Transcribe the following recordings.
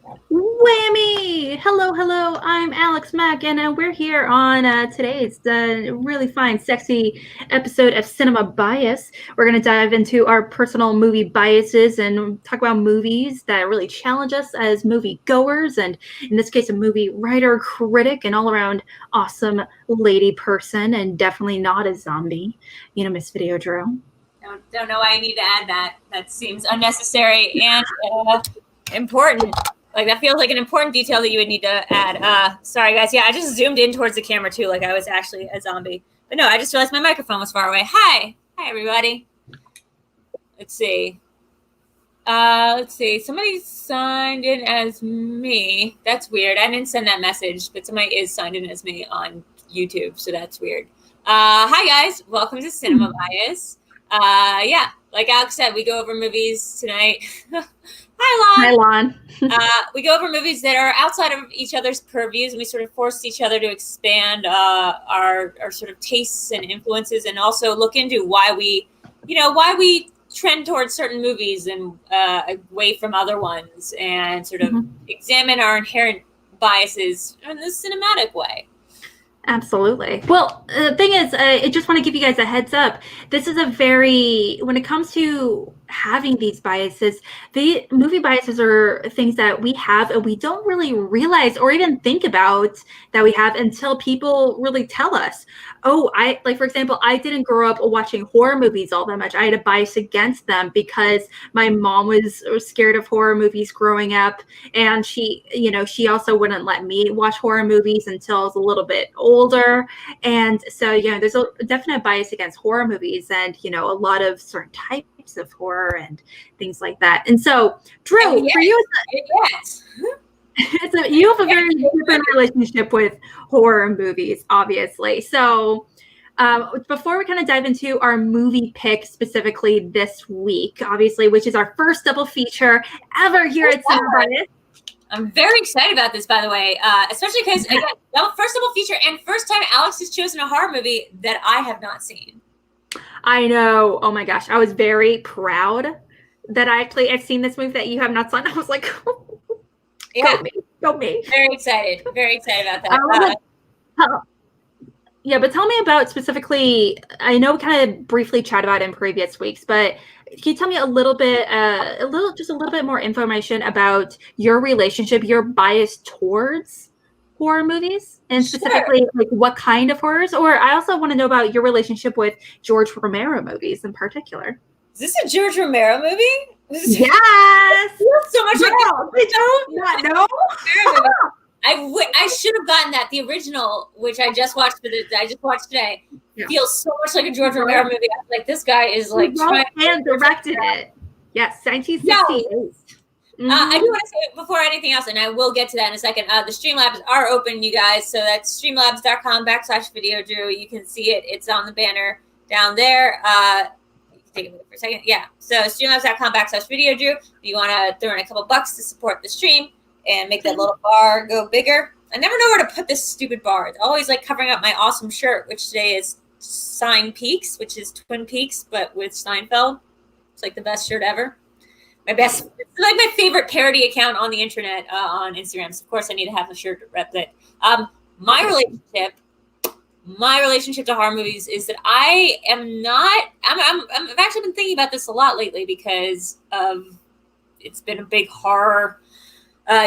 Whammy! Hello, hello. I'm Alex Mack, and we're here on today's really fine, sexy episode of Cinema Bias. We're going to dive into our personal movie biases and talk about movies that really challenge us as movie goers, and in this case, a movie writer, critic, and all-around awesome lady person, and definitely not a zombie. You know, Miss Videodrew. Don't know why I need to add that. That seems unnecessary and important. Like, that feels like an important detail that you would need to add. Sorry, guys. Yeah, I just zoomed in towards the camera, too, like I was actually a zombie. But no, I just realized my microphone was far away. Hi. Hi, everybody. Let's see. Somebody signed in as me. That's weird. I didn't send that message, but somebody is signed in as me on YouTube, so that's weird. Hi, guys. Welcome to Cinema Bias. Yeah, like Alex said, we go over movies tonight. Hi, Lon. Hi, Lon. We go over movies that are outside of each other's purviews, and we sort of force each other to expand our sort of tastes and influences, and also look into why we trend towards certain movies and away from other ones, and sort of examine our inherent biases in the cinematic way. Absolutely. Well, the thing is, I just want to give you guys a heads up. This is when it comes to having these biases, the movie biases are things that we have and we don't really realize or even think about that we have until people really tell us. Oh, for example, I didn't grow up watching horror movies all that much. I had a bias against them because my mom was scared of horror movies growing up. And she also wouldn't let me watch horror movies until I was a little bit older. And so, there's a definite bias against horror movies and, a lot of certain types of horror and things like that. And so, Drew, for you, you have a very different relationship with horror movies, obviously. So before we kind of dive into our movie pick specifically this week, obviously, which is our first double feature ever here at Cinema Bias. I'm very excited about this, by the way, especially because, again, first double feature and first time Alex has chosen a horror movie that I have not seen. I know. Oh, my gosh. I was very proud that I've seen this movie that you have not seen. I was like, Go me. Very excited about that. But tell me about specifically, I know we kind of briefly chatted about it in previous weeks, but can you tell me a little bit more information about your relationship, your bias towards horror movies, and specifically like what kind of horrors? Or I also want to know about your relationship with George Romero movies in particular. Is this a George Romero movie? Yes. So much like I don't not know. I should have gotten that. The original, which I just watched today, feels so much like a George Romero movie. I was like, this guy is like trying and directed it. Yes, 1968. I do want to say before anything else, and I will get to that in a second. The Streamlabs are open, you guys. So that's streamlabs.com/VideoDrew. You can see it. It's on the banner down there. Take a minute for a second. Yeah. So streamlabs.com/VideoDrew. If you want to throw in a couple bucks to support the stream and make that little bar go bigger. I never know where to put this stupid bar. It's always like covering up my awesome shirt, which today is Sign Peaks, which is Twin Peaks, but with Seinfeld. It's like the best shirt ever. It's like my favorite parody account on the internet on Instagram. So of course I need to have a shirt to rep that. My relationship to horror movies is that I've actually been thinking about this a lot lately because it's been a big horror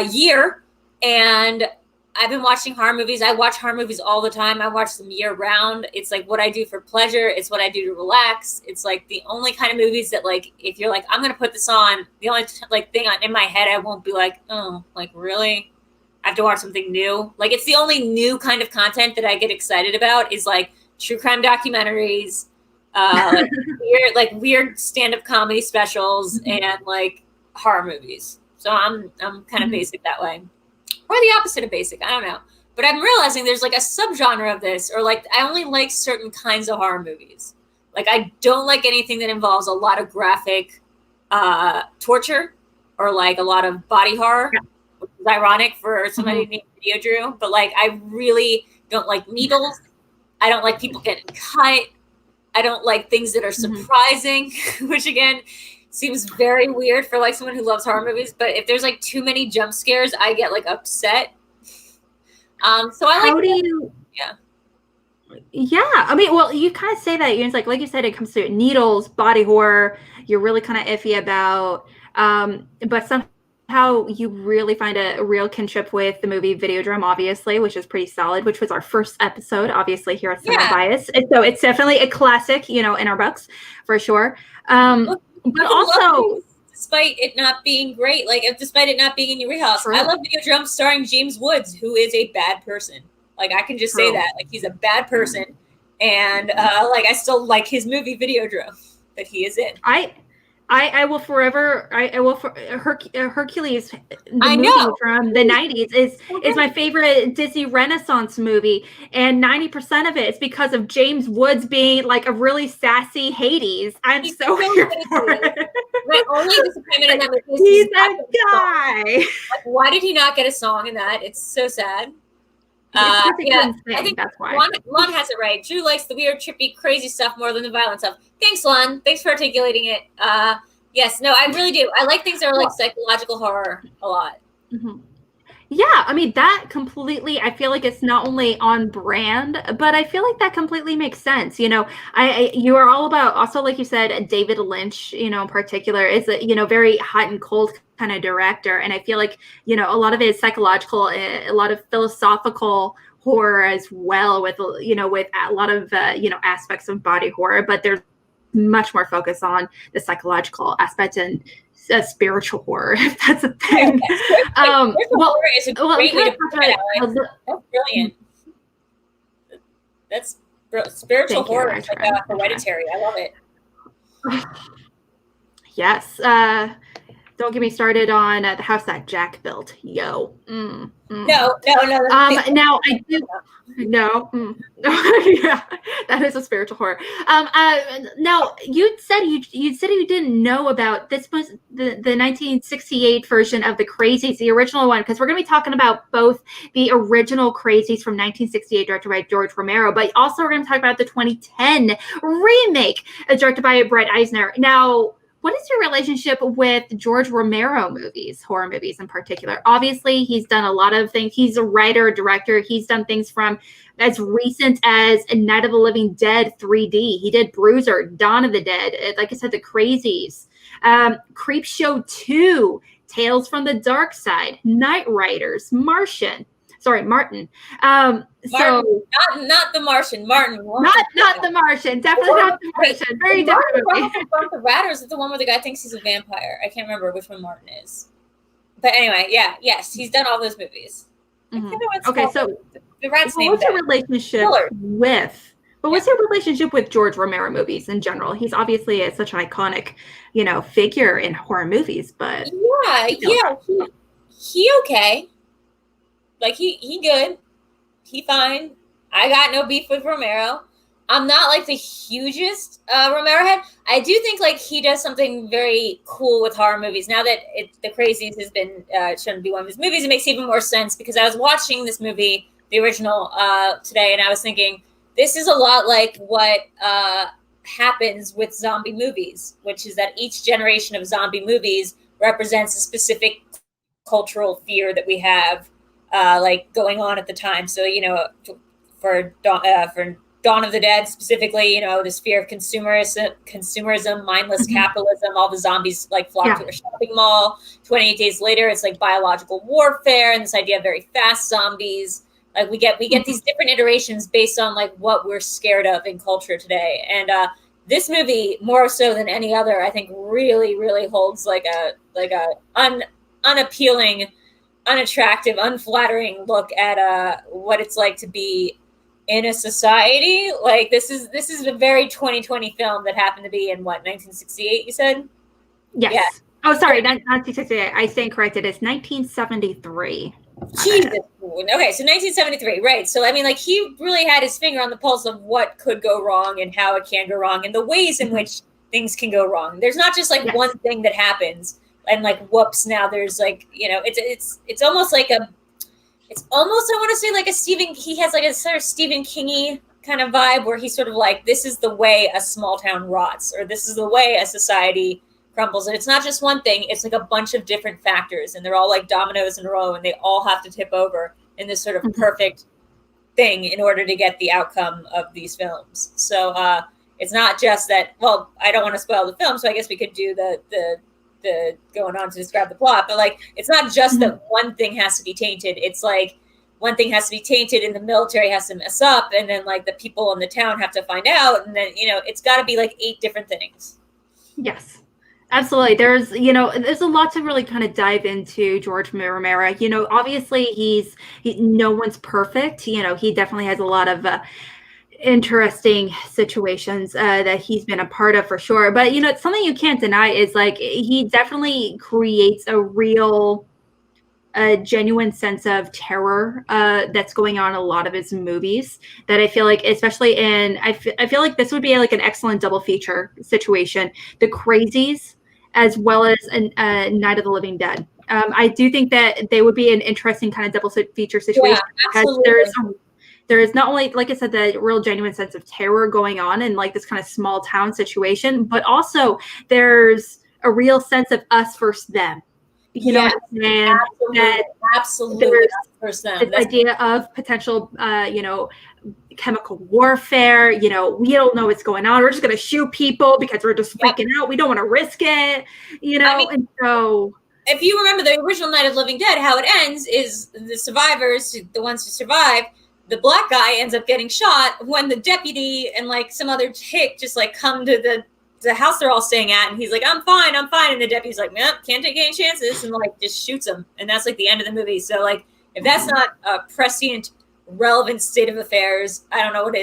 year, and I've been watching horror movies. I watch horror movies all the time. I watch them year round. It's like what I do for pleasure. It's what I do to relax. It's like the only kind of movies that, like, if you're like, I'm going to put this on, the only thing in my head, I won't be like, oh, like, really? I have to watch something new. Like, it's the only new kind of content that I get excited about is like true crime documentaries, weird stand-up comedy specials, and like horror movies. So I'm kind of basic that way. Or the opposite of basic, I don't know. But I'm realizing there's like a subgenre of this, or like I only like certain kinds of horror movies. Like I don't like anything that involves a lot of graphic torture or like a lot of body horror, which is ironic for somebody named VideoDrew. But like I really don't like needles. I don't like people getting cut. I don't like things that are surprising, which again seems very weird for like someone who loves horror movies. But if there's like too many jump scares, I get like upset. So I How like. do you? Yeah. Yeah, I mean, well, you kind of say that. It's like you said, it comes to needles, body horror. You're really kind of iffy about, but somehow you really find a real kinship with the movie Videodrome, obviously, which is pretty solid. Which was our first episode, obviously, here at Cinema Bias. And so it's definitely a classic, in our books for sure. But also, despite it not being great, like despite it not being in your wheelhouse, I love Videodrome starring James Woods, who is a bad person. Like, I can just say that. Like, he's a bad person. And, I still like his movie Videodrome that he is in. I will forever, Hercules, the movie from the 90s is my favorite Disney Renaissance movie. And 90% of it is because of James Woods being, like, a really sassy Hades. He's so here for it. My only disappointment in that movie is he's a guy. Like, why did he not get a song in that? It's so sad. I think that's why. Lon has it right. Drew likes the weird, trippy, crazy stuff more than the violent stuff. Thanks, Lon. Thanks for articulating it. Yes, no, I really do. I like things that are like psychological horror a lot. Mm-hmm. Yeah, I mean, that completely, I feel like it's not only on brand, but I feel like that completely makes sense. You are all about, also, like you said, David Lynch, in particular, is a, very hot and cold kind of director. And I feel like, a lot of it is psychological, a lot of philosophical horror as well, with, with a lot of, aspects of body horror, but there's much more focus on the psychological aspect and spiritual horror, if that's a thing. Horror is a great way to put it out. That's brilliant. That's spiritual horror. It's like Hereditary. I love it. Yes. Don't get me started on the house that Jack built. Yo. No. Now I do. No. Yeah, that is a spiritual horror. Now you said you didn't know about this was the 1968 version of the Crazies, the original one, because we're going to be talking about both the original Crazies from 1968, directed by George Romero, but also we're going to talk about the 2010 remake, directed by Brett Eisner. Now, what is your relationship with George Romero movies, horror movies in particular? Obviously, he's done a lot of things. He's a writer, director. He's done things from as recent as Night of the Living Dead 3D. He did Bruiser, Dawn of the Dead. Like I said, The Crazies, Creepshow 2, Tales from the Dark Side, Night Riders, Martin. So not the Martian, Martin. Not the Martian. Definitely not the Martian. Very different movie. The Ratters is the one where the guy thinks he's a vampire. I can't remember which one Martin is. But anyway, yes, he's done all those movies. Mm-hmm. Okay, so the rat's name. What's your relationship with? But what's your relationship with George Romero movies in general? He's obviously such an iconic, figure in horror movies. But he okay. Like he good. He fine. I got no beef with Romero. I'm not like the hugest Romero head. I do think like he does something very cool with horror movies. Now that The Crazies has been shown to be one of his movies, it makes even more sense because I was watching this movie, the original, today, and I was thinking this is a lot like what happens with zombie movies, which is that each generation of zombie movies represents a specific cultural fear that we have. Like going on at the time. So, for Dawn of the Dead specifically, this fear of consumerism, mindless capitalism, all the zombies like flock to a shopping mall. 28 Days Later, it's like biological warfare and this idea of very fast zombies. Like we get these different iterations based on like what we're scared of in culture today. And this movie, more so than any other, I think really, really holds like a unappealing, unattractive, unflattering look at what it's like to be in a society. Like this is a very 2020 film that happened to be in 1968, you said? Yes. Yeah. Oh, sorry, not 1968. I stand corrected. It's 1973. Jesus. Okay, so 1973, right. So I mean, like he really had his finger on the pulse of what could go wrong and how it can go wrong and the ways in which things can go wrong. There's not just like one thing that happens and like whoops, now there's like, it's almost like I want to say like he has like a sort of Stephen King-y kind of vibe where he's sort of like, this is the way a small town rots, or this is the way a society crumbles. And it's not just one thing, it's like a bunch of different factors, and they're all like dominoes in a row, and they all have to tip over in this sort of perfect thing in order to get the outcome of these films. So it's not just that, well, I don't want to spoil the film, so I guess we could do the going on to describe the plot, but like, it's not just that one thing has to be tainted. It's like one thing has to be tainted and the military has to mess up, and then like the people in the town have to find out, and then, you know, it's got to be like 8 different things. Yes, absolutely. There's a lot to really kind of dive into George Romero. You know, obviously no one's perfect. You know, he definitely has a lot of interesting situations that he's been a part of for sure. But, you know, it's something you can't deny is like he definitely creates a real genuine sense of terror that's going on in a lot of his movies that I feel like, especially in, I feel like this would be like an excellent double feature situation. The Crazies as well as Night of the Living Dead. I do think that they would be an interesting kind of double feature situation because there is not only, like I said, the real genuine sense of terror going on in like this kind of small town situation, but also there's a real sense of us versus them. You know what I'm saying? Absolutely. This idea of potential, you know, chemical warfare. You know, we don't know what's going on. We're just going to shoot people because we're just freaking out. We don't want to risk it, you know? I mean, and so... If you remember the original Night of the Living Dead, how it ends is the survivors, the ones who survive, the black guy ends up getting shot when the deputy and like some other chick just like come to the house they're all staying at, and he's like, I'm fine, and the deputy's like, nope, can't take any chances, and like just shoots him, and that's like the end of the movie. So like, if that's not a prescient, relevant state of affairs, I don't know what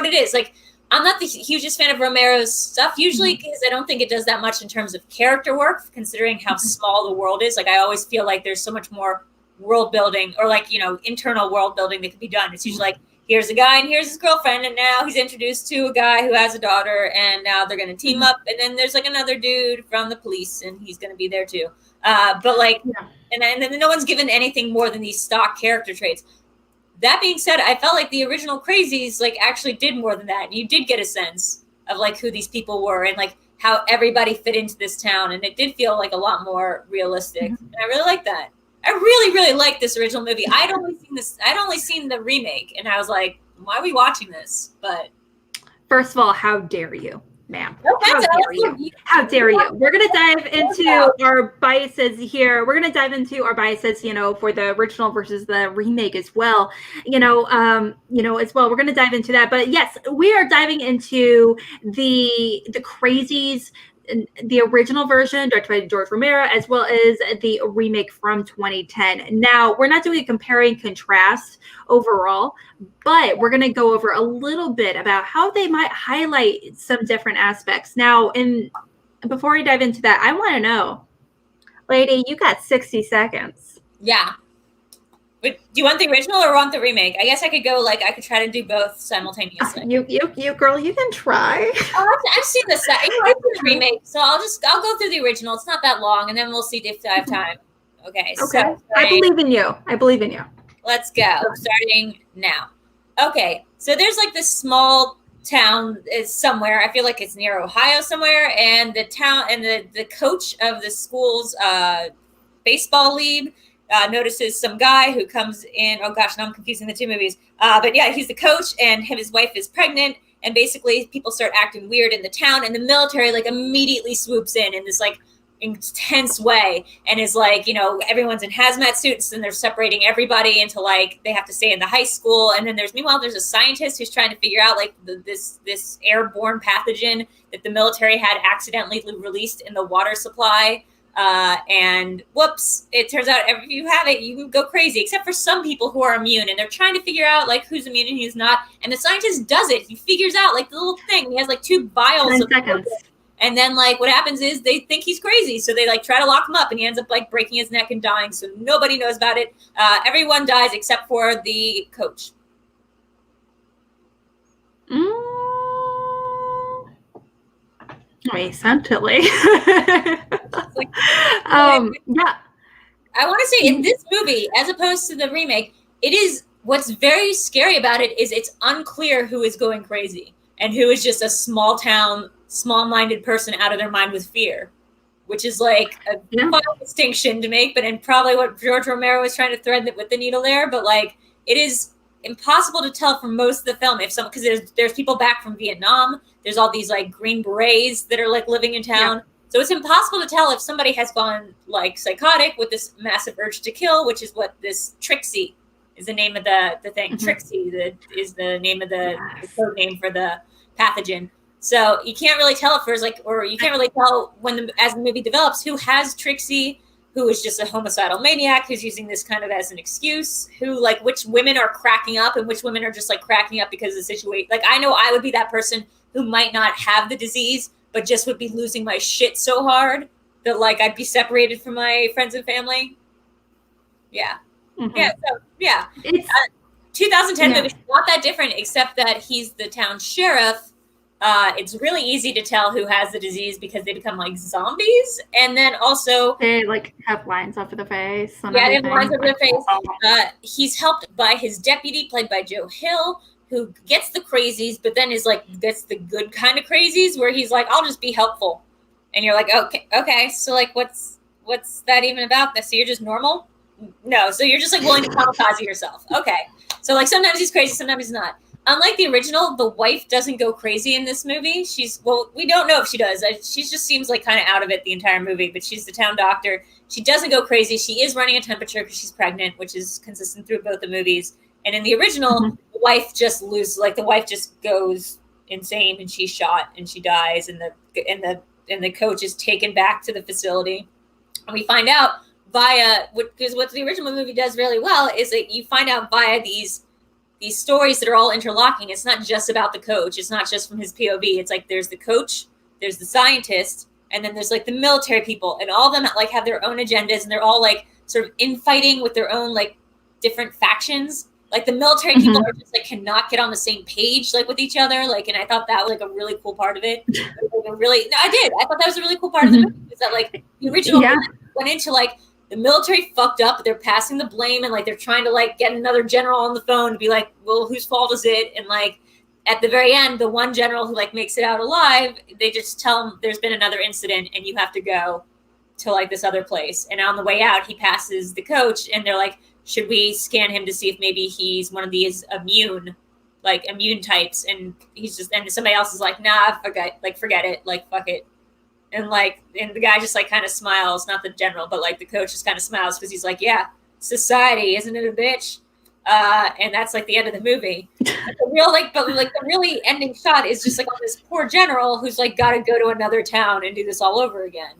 it is. Like, I'm not the hugest fan of Romero's stuff usually because I don't think it does that much in terms of character work, considering how small the world is. Like, I always feel like there's so much more world building or like, you know, internal world building that could be done. It's usually like, here's a guy and here's his girlfriend, and now he's introduced to a guy who has a daughter, and now they're going to team up, and then there's like another dude from the police, and he's going to be there too. But like, and then no one's given anything more than these stock character traits. That being said, I felt like the original Crazies like actually did more than that. You did get a sense of like who these people were and like how everybody fit into this town, and it did feel like a lot more realistic. And I really like that. I really, really liked this original movie. I'd only seen the remake, and I was like, why are we watching this? But first of all, how dare you, ma'am? How dare you? We're going to dive into our biases here. We're going to dive into our biases, you know, for the original versus the remake as well. You know, as well. We're going to dive into that. But yes, we are diving into the Crazies, the original version directed by George Romero, as well as the remake from 2010. Now, we're not doing a compare and contrast overall, but we're going to go over a little bit about how they might highlight some different aspects. Now, before we dive into that, I want to know, lady, you got 60 seconds. Yeah. But do you want the original or want the remake? I guess I could try to do both simultaneously. You girl, you can try. I've seen the remake, so I'll go through the original. It's not that long, and then we'll see if I have time. Okay. So I believe in you. Let's go. Starting now. Okay. So there's like this small town is somewhere. I feel like it's near Ohio somewhere, and the town and the coach of the school's baseball league notices some guy who comes in. Oh gosh, now I'm confusing the two movies. But yeah, he's the coach, and his wife is pregnant, and basically people start acting weird in the town, and the military like immediately swoops in this like intense way, and is like, you know, everyone's in hazmat suits, and they're separating everybody into like they have to stay in the high school, and then there's a scientist who's trying to figure out like this airborne pathogen that the military had accidentally released in the water supply. And whoops, it turns out if you have it, you go crazy, except for some people who are immune, and they're trying to figure out like who's immune and who's not. And the scientist does it. He figures out like the little thing. He has like 2 vials of seconds. And then like what happens is they think he's crazy. So they like try to lock him up, and he ends up like breaking his neck and dying. So nobody knows about it. Everyone dies except for the coach. Recently. Like, yeah. I want to say in this movie, as opposed to the remake, what's very scary about it is it's unclear who is going crazy and who is just a small town, small-minded person out of their mind with fear. which is like a fine distinction to make, but and probably what George Romero was trying to thread with the needle there. But like, it is impossible to tell from most of the film if some, because there's people back from Vietnam. There's all these like Green Berets that are like living in town. So it's impossible to tell if somebody has gone like psychotic with this massive urge to kill, which is what this Trixie is the name of the thing. Trixie is the name of the code name for the pathogen. So you can't really tell at first, like, or you can't really tell as the movie develops who has Trixie, who is just a homicidal maniac who's using this kind of as an excuse, who like which women are cracking up and which women are just like cracking up because of the situation. Like, I know I would be that person who might not have the disease, but just would be losing my shit so hard that like I'd be separated from my friends and family. Yeah. It's 2010 movie, not that different, except that he's the town sheriff. It's really easy to tell who has the disease because they become like zombies, and then also they like have lines off of the face. They have lines over their face. He's helped by his deputy, played by Joe Hill, who gets the crazies, but then is like, that's the good kind of crazies where he's like, I'll just be helpful, and you're like, okay, so like, what's that even about? So you're just normal? No, so you're just like willing to kamikaze yourself. Okay, so like sometimes he's crazy, sometimes he's not. Unlike the original, the wife doesn't go crazy in this movie. We don't know if she does. She just seems like kind of out of it the entire movie, but she's the town doctor. She doesn't go crazy. She is running a temperature because she's pregnant, which is consistent through both the movies. And in the original, the wife just loses, like the wife just goes insane and she's shot and she dies, and the coach is taken back to the facility. And we find out because what the original movie does really well is that you find out via these stories that are all interlocking. It's not just about the coach. It's not just from his POV. It's like there's the coach, there's the scientist, and then there's like the military people, and all of them like have their own agendas, and they're all like sort of infighting with their own like different factions. Like the military people are just like cannot get on the same page like with each other. Like, and I thought that was like a really cool part of it. I thought that was a really cool part of the movie. Is that like the original went into like, the military fucked up, but they're passing the blame, and like they're trying to like get another general on the phone to be like, well, whose fault is it? And like at the very end, the one general who like makes it out alive, they just tell him there's been another incident and you have to go to like this other place. And on the way out, he passes the coach, and they're like, should we scan him to see if maybe he's one of these immune types? And and somebody else is like, nah, forget it, like fuck it. And the guy just like kind of smiles, not the general, but like the coach just kind of smiles because he's like, yeah, society, isn't it a bitch? And that's like the end of the movie. The really ending shot is just like on this poor general who's like got to go to another town and do this all over again.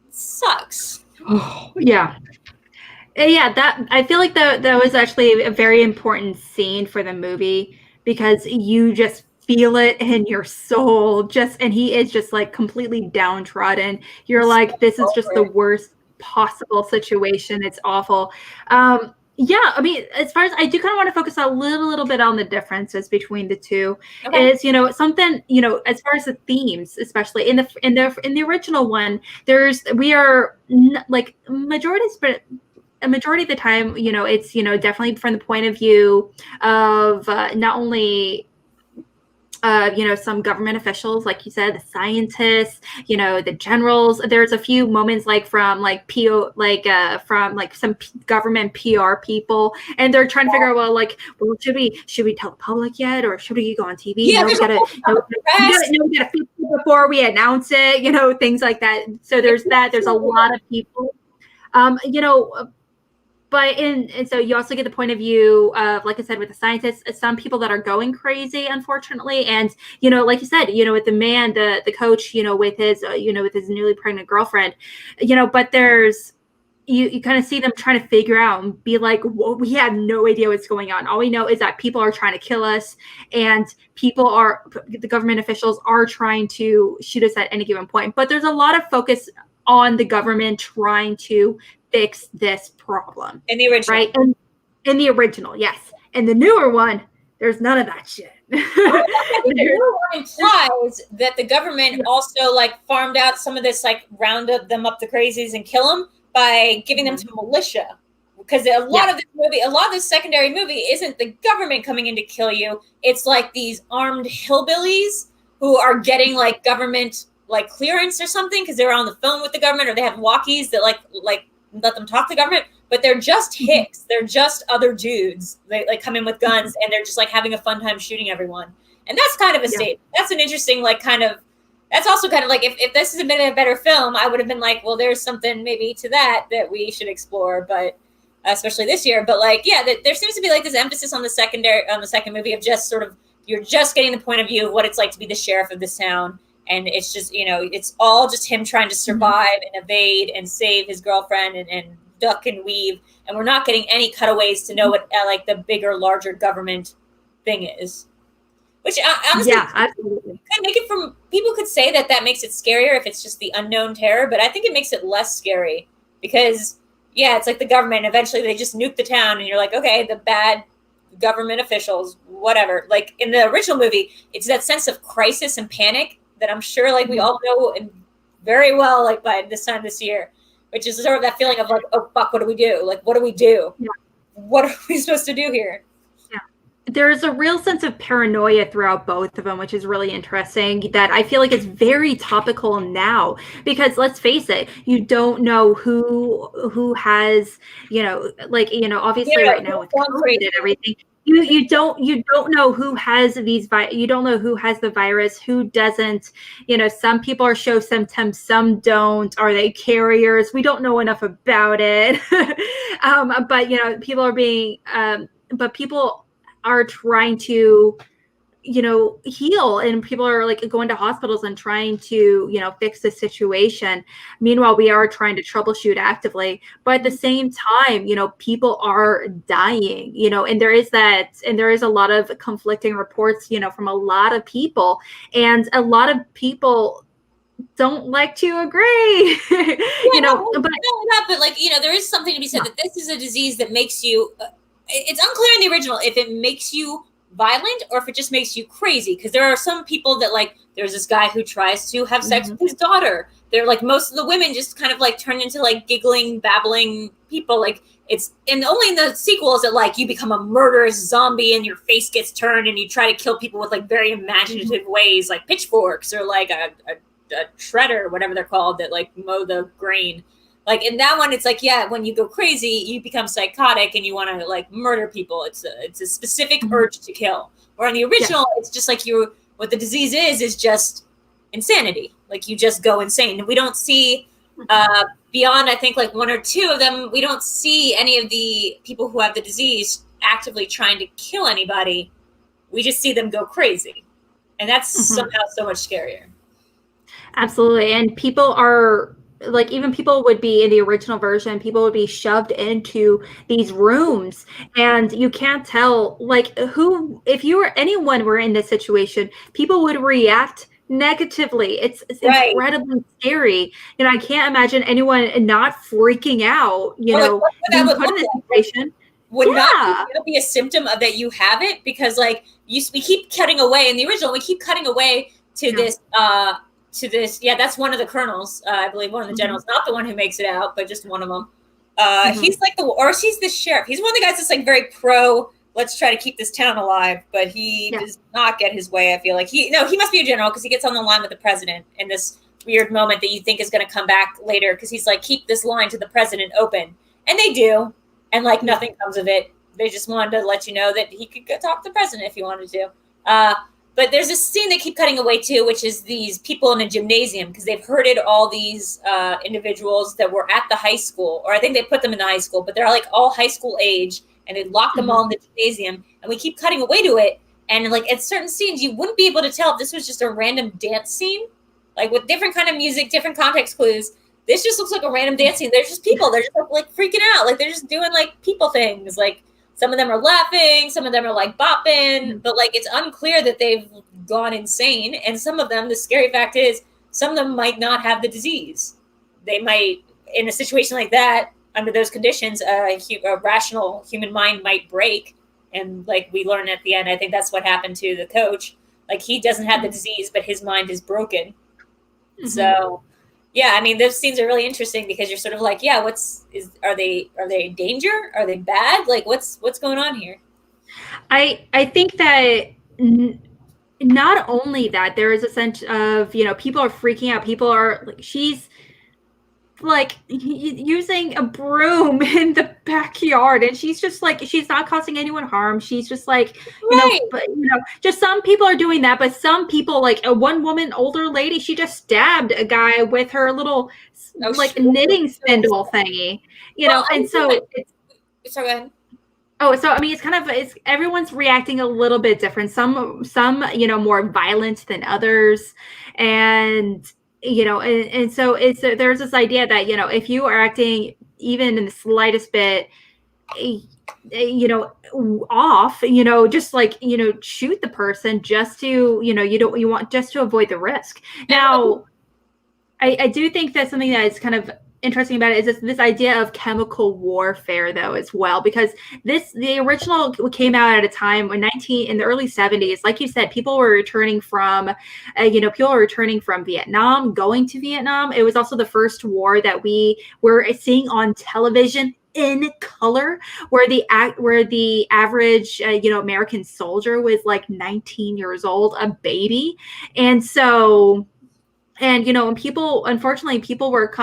It sucks. Oh, yeah. That I feel like that was actually a very important scene for the movie, because you just feel it in your soul, and he is just like completely downtrodden. You're like, this is just the worst possible situation. It's awful. I mean, as far as I do kind of want to focus a little bit on the differences between the two. Is something, as far as the themes, especially in the original one, like a majority of the time, it's definitely from the point of view of not only some government officials, like you said, the scientists, the generals. There's a few moments like from like from like some government PR people, and they're trying to figure out, well, should we tell the public yet, or should we go on TV? Yeah, we gotta fix it before we announce it, things like that. So there's that. There's a lot of people, But and so you also get the point of view of, like I said, with the scientists, some people that are going crazy, unfortunately, and like you said, with the man, the coach, with his with his newly pregnant girlfriend, but there's you kind of see them trying to figure out and be like, well, we have no idea what's going on. All we know is that people are trying to kill us, and the government officials are trying to shoot us at any given point. But there's a lot of focus on the government trying to fix this problem. In the original. Right? In the original, yes. In the newer one, there's none of that shit. The newer one implies that the government also like farmed out some of this, like rounded them up, the crazies, and kill them by giving them to militia. Because a lot of this secondary movie isn't the government coming in to kill you. It's like these armed hillbillies who are getting like government like clearance or something because they were on the phone with the government, or they have walkies that like let them talk to the government, but they're just hicks. They're just other dudes. They like come in with guns and they're just like having a fun time shooting everyone. And that's kind of a statement. That's an interesting, like, kind of, that's also kind of like, if this has been a better film, I would have been like, well, there's something maybe to that we should explore, but especially this year. But like, yeah, there seems to be like this emphasis on the second movie of just sort of, you're just getting the point of view of what it's like to be the sheriff of this town. And it's just, you know, it's all just him trying to survive and evade and save his girlfriend and duck and weave. And we're not getting any cutaways to know what like the bigger, larger government thing is. Which honestly, absolutely. Could make it from, people could say that makes it scarier if it's just the unknown terror, but I think it makes it less scary because, yeah, it's like the government. Eventually, they just nuke the town, and you're like, okay, the bad government officials, whatever. Like in the original movie, it's that sense of crisis and panic that I'm sure, like, we all know and very well, like by this time this year, which is sort of that feeling of like, oh fuck, what do we do? Like, what do we do? Yeah. What are we supposed to do here? There's a real sense of paranoia throughout both of them, which is really interesting, that I feel like is very topical now, because let's face it, you don't know who has, you know, like, you know, obviously right now with COVID and everything, you don't know who has you don't know who has the virus, who doesn't. You know, some people are show symptoms, some don't. Are they carriers? We don't know enough about it. But you know, people are being but people are trying to, you know, heal, and people are like going to hospitals and trying to, you know, fix the situation. Meanwhile, we are trying to troubleshoot actively, but at the same time, you know, people are dying, you know, and there is a lot of conflicting reports, you know, from a lot of people, and a lot of people don't like to agree. You know, but like, you know, there is something to be said that this is a disease that makes you it's unclear in the original if it makes you violent or if it just makes you crazy, because there are some people that, like, there's this guy who tries to have sex with his daughter. They're like, most of the women just kind of like turn into like giggling, babbling people. Like, it's, and only in the sequel is it like you become a murderous zombie and your face gets turned and you try to kill people with like very imaginative ways, like pitchforks or like a shredder, whatever they're called, that like mow the grain. Like in that one, it's like, yeah, when you go crazy, you become psychotic and you want to like murder people. It's a specific urge to kill. Or in the original, it's just like what the disease is just insanity. Like you just go insane. And we don't see beyond, I think, like one or two of them, we don't see any of the people who have the disease actively trying to kill anybody. We just see them go crazy. And that's somehow so much scarier. Absolutely. And people are, like, even people would be in the original version, people would be shoved into these rooms, and you can't tell, like, who, if you or anyone were in this situation, people would react negatively. It's incredibly scary. You know, I can't imagine anyone not freaking out, you know, being put in this situation. Would not be a symptom of that you have it, because like we keep cutting away in the original, we keep cutting away to this that's one of the colonels, I believe one of the generals, not the one who makes it out, but just one of them. He's like he's the sheriff. He's one of the guys that's like very pro, let's try to keep this town alive, but he does not get his way. I feel like he must be a general, because he gets on the line with the president in this weird moment that you think is going to come back later, because he's like, keep this line to the president open, and they do, and like nothing comes of it. They just wanted to let you know that he could go talk to the president if he wanted to. But there's a scene they keep cutting away to, which is these people in a gymnasium, because they've herded all these individuals that were at the high school, or I think they put them in the high school, but they're like all high school age, and they lock them all in the gymnasium, and we keep cutting away to it. And like at certain scenes, you wouldn't be able to tell if this was just a random dance scene, like with different kind of music, different context clues. This just looks like a random dance scene. There's just people. They're just like freaking out. Like they're just doing like people things. Like some of them are laughing. Some of them are like bopping. But like it's unclear that they've gone insane. And some of them, the scary fact is, some of them might not have the disease. They might, in a situation like that, under those conditions, a rational human mind might break. And like we learn at the end, I think that's what happened to the coach. Like he doesn't have the disease, but his mind is broken. So, yeah, I mean, those scenes are really interesting, because you're sort of like, yeah, are they in danger? Are they bad? Like what's going on here? I think that not only that, there is a sense of, people are freaking out. People are like, she's like using a broom in the backyard, and she's just like, she's not causing anyone harm. She's just like, Right. but just some people are doing that, but some people, like a one woman older lady, she just stabbed a guy with her little like knitting spindle thingy, and so it's, sorry, go ahead. oh, so I mean, it's everyone's reacting a little bit different. Some more violent than others, and and so there's this idea that if you are acting even in the slightest bit, off, just like shoot the person, just to you want just to avoid the risk. Now, I do think that something that is kind of interesting about it is this idea of chemical warfare, though, as well, because the original came out at a time in the early 70s. Like you said, people were returning from Vietnam, going to Vietnam. It was also the first war that we were seeing on television in color, where the average American soldier was like 19 years old, a baby. And so, and and unfortunately people were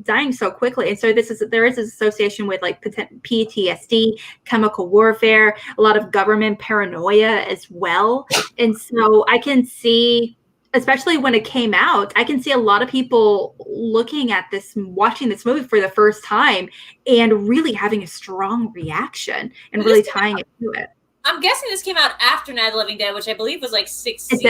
dying so quickly, and so there is this association with like PTSD, chemical warfare, a lot of government paranoia as well. And so I can see, especially when it came out, I can see a lot of people watching this movie for the first time and really having a strong reaction and really tying it to it. I'm guessing this came out after Night of the Living Dead, which I believe was like 60.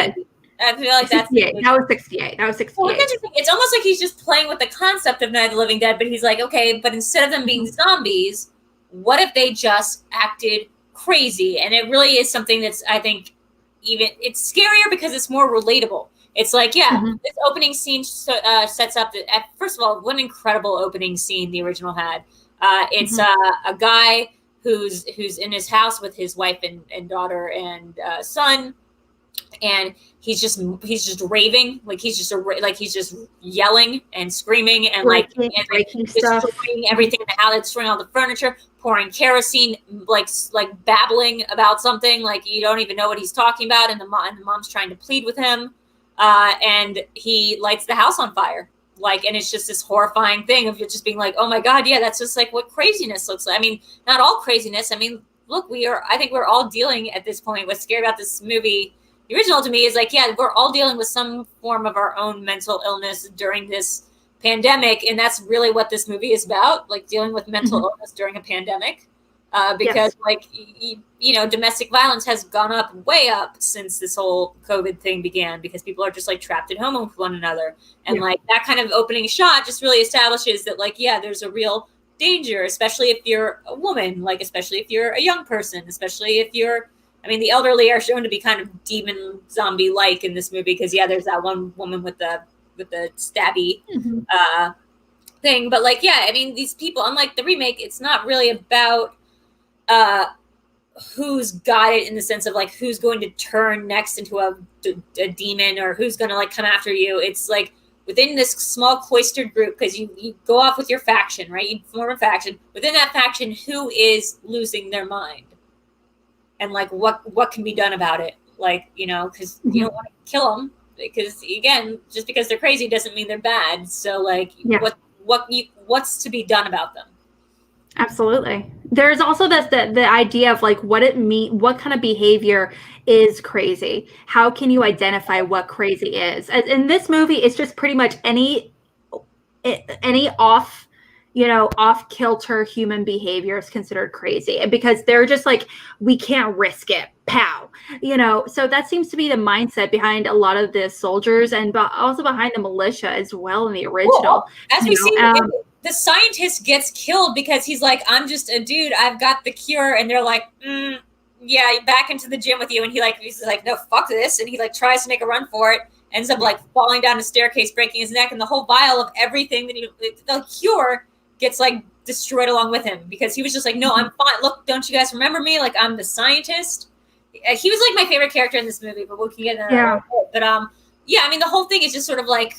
I feel like that's 68. That was 68. Well, it's almost like he's just playing with the concept of Night of the Living Dead, but he's like, okay, but instead of them being zombies, what if they just acted crazy? And it really is something that's, I think, it's scarier because it's more relatable. It's like, this opening scene sets up that, first of all, what an incredible opening scene the original had. It's a guy who's in his house with his wife and daughter and son. And he's just raving, like he's just yelling and screaming and breaking stuff, destroying everything in the house, destroying all the furniture, pouring kerosene, like babbling about something like you don't even know what he's talking about, and the mom's trying to plead with him, and he lights the house on fire, and it's just this horrifying thing of just being like, oh my god, yeah, that's just like what craziness looks like. I mean, not all craziness. I mean, look, I think we're all dealing at this point. What's scary about this movie, the original to me, is like, yeah, we're all dealing with some form of our own mental illness during this pandemic. And that's really what this movie is about, like dealing with mental illness during a pandemic. Because domestic violence has gone up, way up, since this whole COVID thing began, because people are just like trapped at home with one another. And like that kind of opening shot just really establishes that, like, yeah, there's a real danger, especially if you're a woman, like, especially if you're a young person, especially if you're, I mean, the elderly are shown to be kind of demon zombie-like in this movie because, yeah, there's that one woman with the stabby thing. But, like, yeah, I mean, these people, unlike the remake, it's not really about who's got it in the sense of, like, who's going to turn next into a demon or who's going to, like, come after you. It's, like, within this small cloistered group, because you go off with your faction, right? You form a faction. Within that faction, who is losing their mind? And like, what can be done about it? Like, because you don't want to kill them, because again, just because they're crazy doesn't mean they're bad. So like, what's to be done about them? Absolutely. There's also the idea of like what kind of behavior is crazy. How can you identify what crazy is? In this movie, it's just pretty much any off kilter human behavior is considered crazy, because they're just like, we can't risk it. Pow. So that seems to be the mindset behind a lot of the soldiers, and also behind the militia as well in the original. Well, as we see, the scientist gets killed because he's like, I'm just a dude, I've got the cure, and they're like, yeah, back into the gym with you, and he's like, no, fuck this, and he like tries to make a run for it, ends up like falling down a staircase, breaking his neck, and the whole vial of everything that the cure gets like destroyed along with him, because he was just like, no, I'm fine. Look, don't you guys remember me? Like, I'm the scientist. He was like my favorite character in this movie, but we can get into that. But I mean, the whole thing is just sort of like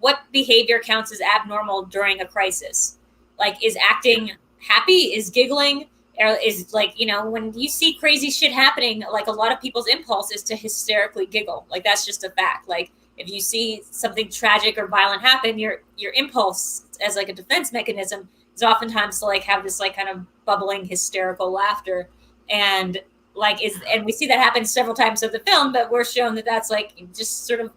what behavior counts as abnormal during a crisis? Like, is acting happy? Is giggling? is like, you know, when you see crazy shit happening, like a lot of people's impulse is to hysterically giggle. Like that's just a fact. Like if you see something tragic or violent happen, your impulse as like a defense mechanism is oftentimes to like have this like kind of bubbling hysterical laughter. And and we see that happen several times of the film, but we're shown that that's like just sort of,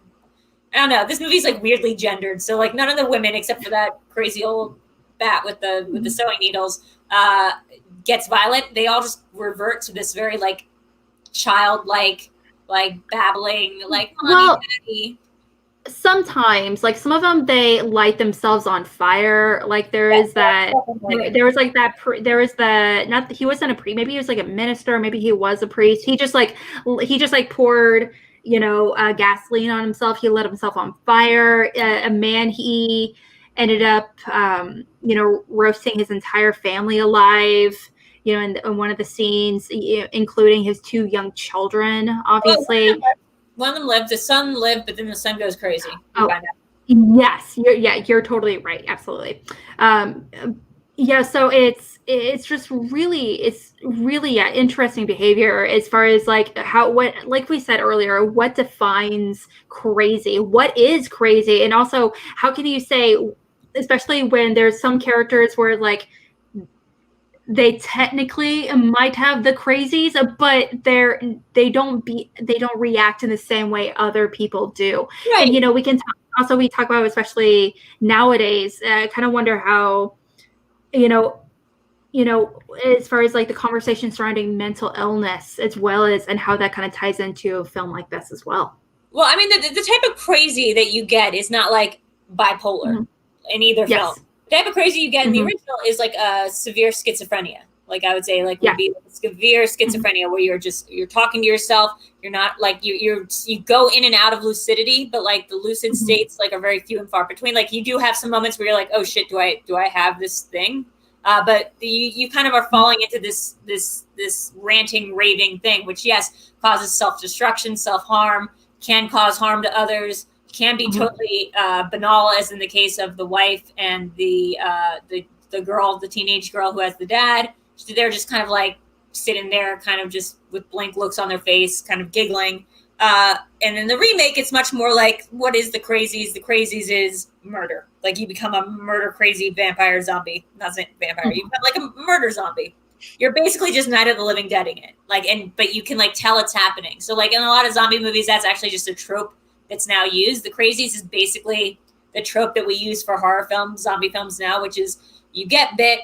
I don't know, this movie's like weirdly gendered. So like none of the women except for that crazy old bat with the sewing needles gets violent. They all just revert to this very like childlike, like babbling, like daddy. Sometimes, like some of them, they light themselves on fire. Like there is that. There was like that. There was the not. He wasn't a priest. Maybe he was like a minister. Maybe he was a priest. He just like poured, you know, gasoline on himself. He lit himself on fire. A man, he ended up, you know, roasting his entire family alive. You know, in one of the scenes, including his 2 young children, obviously. One of them lived. The son lived, but then the son goes crazy. Oh, yes, you're totally right. Absolutely. Yeah. So it's just really interesting behavior as far as like like we said earlier, what defines crazy? What is crazy? And also, how can you say, especially when there's some characters where like they technically might have the crazies, but they don't react in the same way other people do. Right. And you know, we talk about, especially nowadays, kind of wonder how, you know, as far as like the conversation surrounding mental illness as well as, and how that kind of ties into a film like this as well. Well, I mean, the type of crazy that you get is not like bipolar in either film. The type of crazy you get in the original is like a severe schizophrenia. Like I would say, like would be severe schizophrenia where you're talking to yourself. You're not like you go in and out of lucidity, but like the lucid states like are very few and far between. Like you do have some moments where you're like, oh shit, do I have this thing? But you kind of are falling into this ranting, raving thing, which yes causes self-destruction, self-harm, can cause harm to others. Can be totally banal, as in the case of the wife and the girl, the teenage girl who has the dad. They're just kind of like sitting there, kind of just with blank looks on their face, kind of giggling. And in the remake, it's much more like, what is the Crazies? The Crazies is murder. Like you become a murder crazy vampire zombie. Not vampire. You become like a murder zombie. You're basically just Night of the Living Deading it. But you can like tell it's happening. So like in a lot of zombie movies, that's actually just a trope that's now used. The Crazies is basically the trope that we use for horror films, zombie films now, which is you get bit,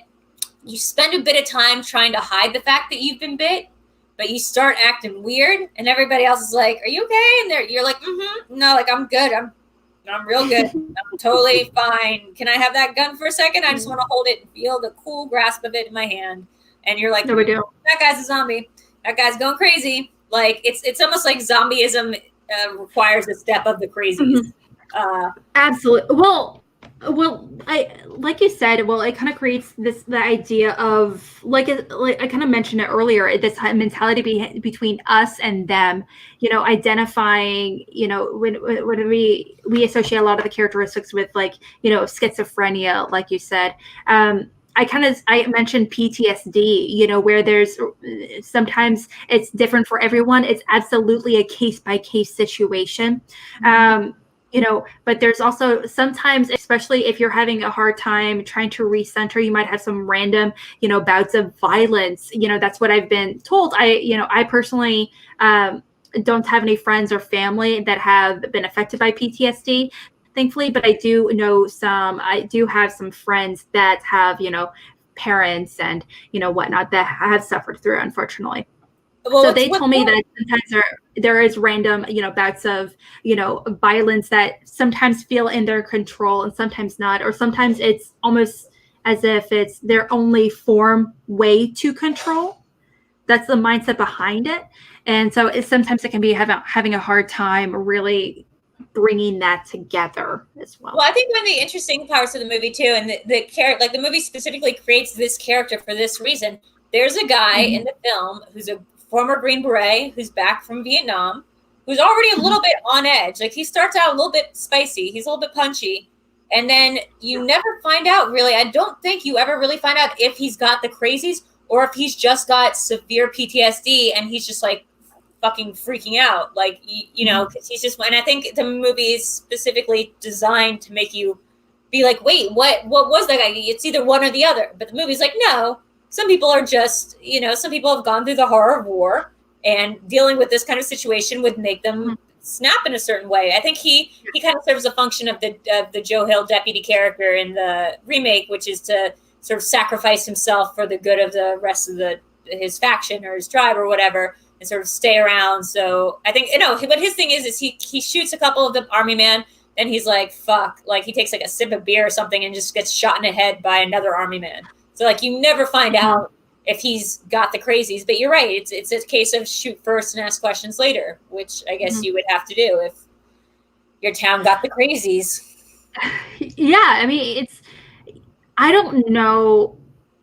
you spend a bit of time trying to hide the fact that you've been bit, but you start acting weird, and everybody else is like, "Are you okay?" And you're like, "No, like I'm good. I'm real good. I'm totally fine. Can I have that gun for a second? I just want to hold it and feel the cool grasp of it in my hand." And you're like, "No, we do. That guy's a zombie. That guy's going crazy." Like it's almost like zombieism requires a step of the Crazies. Absolutely. Well, I like you said. Well, it kind of creates the idea of like I kind of mentioned it earlier. This mentality between us and them. You know, identifying. You know, when we associate a lot of the characteristics with like, you know, schizophrenia, like you said. I mentioned PTSD, you know, where there's sometimes it's different for everyone. It's absolutely a case by case situation. You know, but there's also sometimes, especially if you're having a hard time trying to recenter, you might have some random, you know, bouts of violence. You know, that's what I've been told. I personally don't have any friends or family that have been affected by PTSD, thankfully, but I do have some friends that have, you know, parents and, you know, whatnot that have suffered through, unfortunately. Well, so they told me that sometimes there is random, you know, bouts of, you know, violence that sometimes feel in their control and sometimes not, or sometimes it's almost as if it's their only way to control. That's the mindset behind it. And so sometimes it can be having a hard time really bringing that together as well. Well, I think one of the interesting parts of the movie too, and the movie specifically creates this character for this reason. There's a guy in the film who's a former Green Beret who's back from Vietnam, who's already a little bit on edge. Like he starts out a little bit spicy. He's a little bit punchy. And then you never find out really. I don't think you ever really find out if he's got the Crazies or if he's just got severe PTSD and he's just like fucking freaking out, like, you know, because he's just, and I think the movie is specifically designed to make you be like, wait, what was that guy? It's either one or the other. But the movie's like, no, some people are just, you know, some people have gone through the horror of war, and dealing with this kind of situation would make them snap in a certain way. I think he kind of serves a function of the Joe Hill deputy character in the remake, which is to sort of sacrifice himself for the good of the rest of his faction or his tribe or whatever, and sort of stay around. So I think, you know, what his thing is he shoots a couple of the army men, then he's like, fuck, like he takes like a sip of beer or something and just gets shot in the head by another army man. So like you never find out if he's got the crazies. But you're right, it's a case of shoot first and ask questions later, which I guess you would have to do if your town got the crazies. Yeah, I mean, I don't know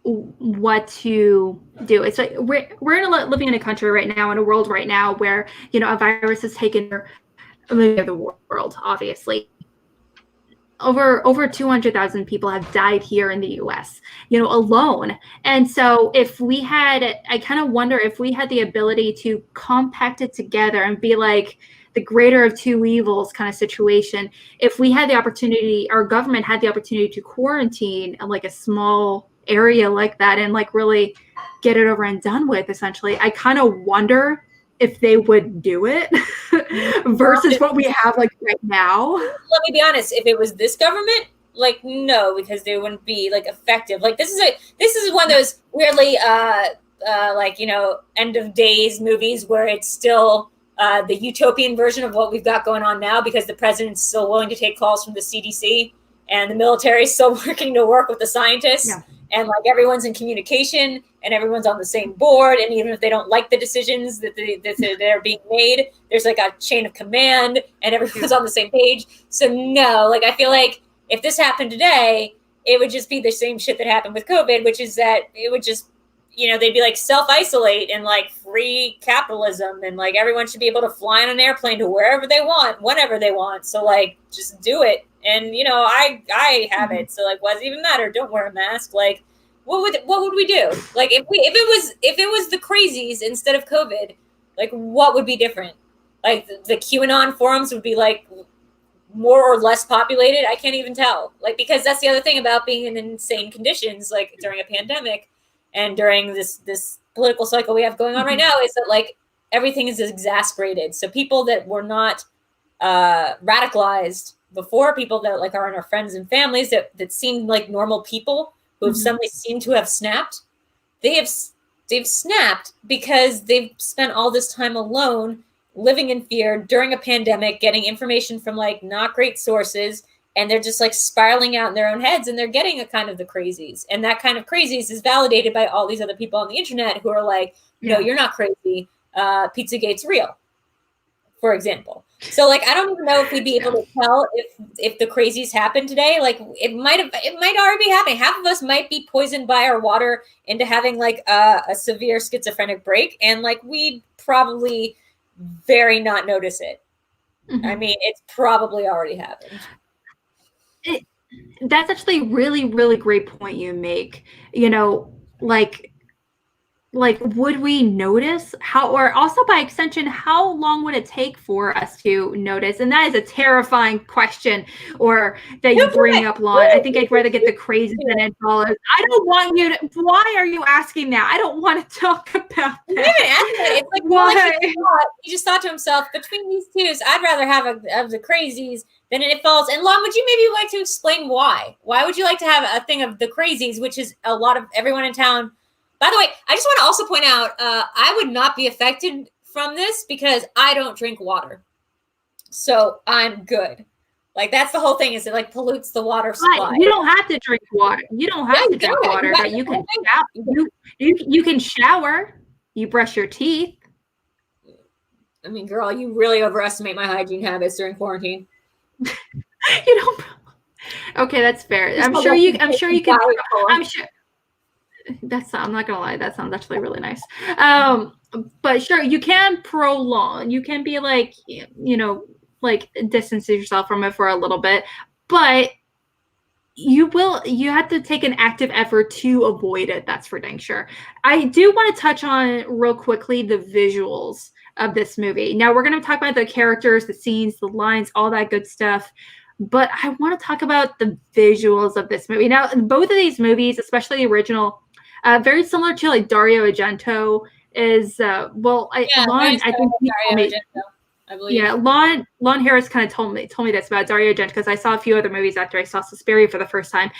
what to do. It's like we're living in a country right now, in a world right now where, you know, a virus has taken the world, obviously. Over 200,000 people have died here in the US, you know, alone. And so if we had, I kind of wonder if we had the ability to compact it together and be like the greater of two evils kind of situation, if we had the opportunity, our government had the opportunity to quarantine like a small area like that and like really get it over and done with, essentially, I kind of wonder if they would do it versus what we have like right now. Let me be honest, if it was this government, like, no, because they wouldn't be like effective. Like this is one of those weirdly like, you know, end of days movies where it's still the utopian version of what we've got going on now, because the president's still willing to take calls from the CDC and the military is still working to work with the scientists. Yeah. And like everyone's in communication and everyone's on the same board. And even if they don't like the decisions that they're being made, there's like a chain of command and everyone's on the same page. So no, like I feel like if this happened today, it would just be the same shit that happened with COVID, which is that it would just, you know, they'd be like self-isolate and like free capitalism, and like everyone should be able to fly on an airplane to wherever they want, whenever they want. So like, just do it. And, you know, I have it. So like, what does it even matter? Don't wear a mask. Like, what would we do? Like if it was the crazies instead of COVID, like what would be different? Like the QAnon forums would be like more or less populated. I can't even tell. Like, because that's the other thing about being in insane conditions, like during a pandemic and during this political cycle we have going on right now, is that like everything is exasperated. So people that were not radicalized before, people that like are in our friends and families that seemed like normal people who have suddenly seemed to have snapped, they've snapped because they've spent all this time alone, living in fear during a pandemic, getting information from like not great sources, and they're just like spiraling out in their own heads, and they're getting a kind of the crazies. And that kind of crazies is validated by all these other people on the internet who are like, no, you're not crazy. Pizzagate's real, for example. So like, I don't even know if we'd be able to tell if the crazies happened today. Like it might already be happening. Half of us might be poisoned by our water into having like a severe schizophrenic break. And like, we'd probably very not notice it. I mean, it's probably already happened. That's actually a really, really great point you make. You know, like would we notice? How, or also by extension, how long would it take for us to notice? And that is a terrifying question, or that you bring up, Lon. I think I'd rather get the crazy than $10. I don't want you to. Why are you asking that? I don't want to talk about that. It's like, why? He just thought to himself, between these two, I'd rather have the crazies than it falls. And Lon, would you maybe like to explain why? Why would you like to have a thing of the crazies, which is a lot of everyone in town? By the way, I just want to also point out, I would not be affected from this because I don't drink water. So I'm good. Like, that's the whole thing, is it like pollutes the water supply. You don't have to drink water. You don't have to drink water, but you can you can shower. You brush your teeth. I mean, girl, you really overestimate my hygiene habits during quarantine. You don't. Okay, that's fair. I'm sure you can. I'm sure. I'm not gonna lie, that sounds actually really nice. But sure, you can prolong. You can be like, you know, like distance yourself from it for a little bit. But you have to take an active effort to avoid it. That's for dang sure. I do want to touch on real quickly the visuals of this movie. Now we're going to talk about the characters, the scenes, the lines, all that good stuff. But I want to talk about the visuals of this movie. Now, both of these movies, especially the original, very similar to like Dario Argento is Lon, I think he told me, I believe. yeah, Lon Harris kind of told me this about Dario Argento because I saw a few other movies after I saw Suspiria for the first time.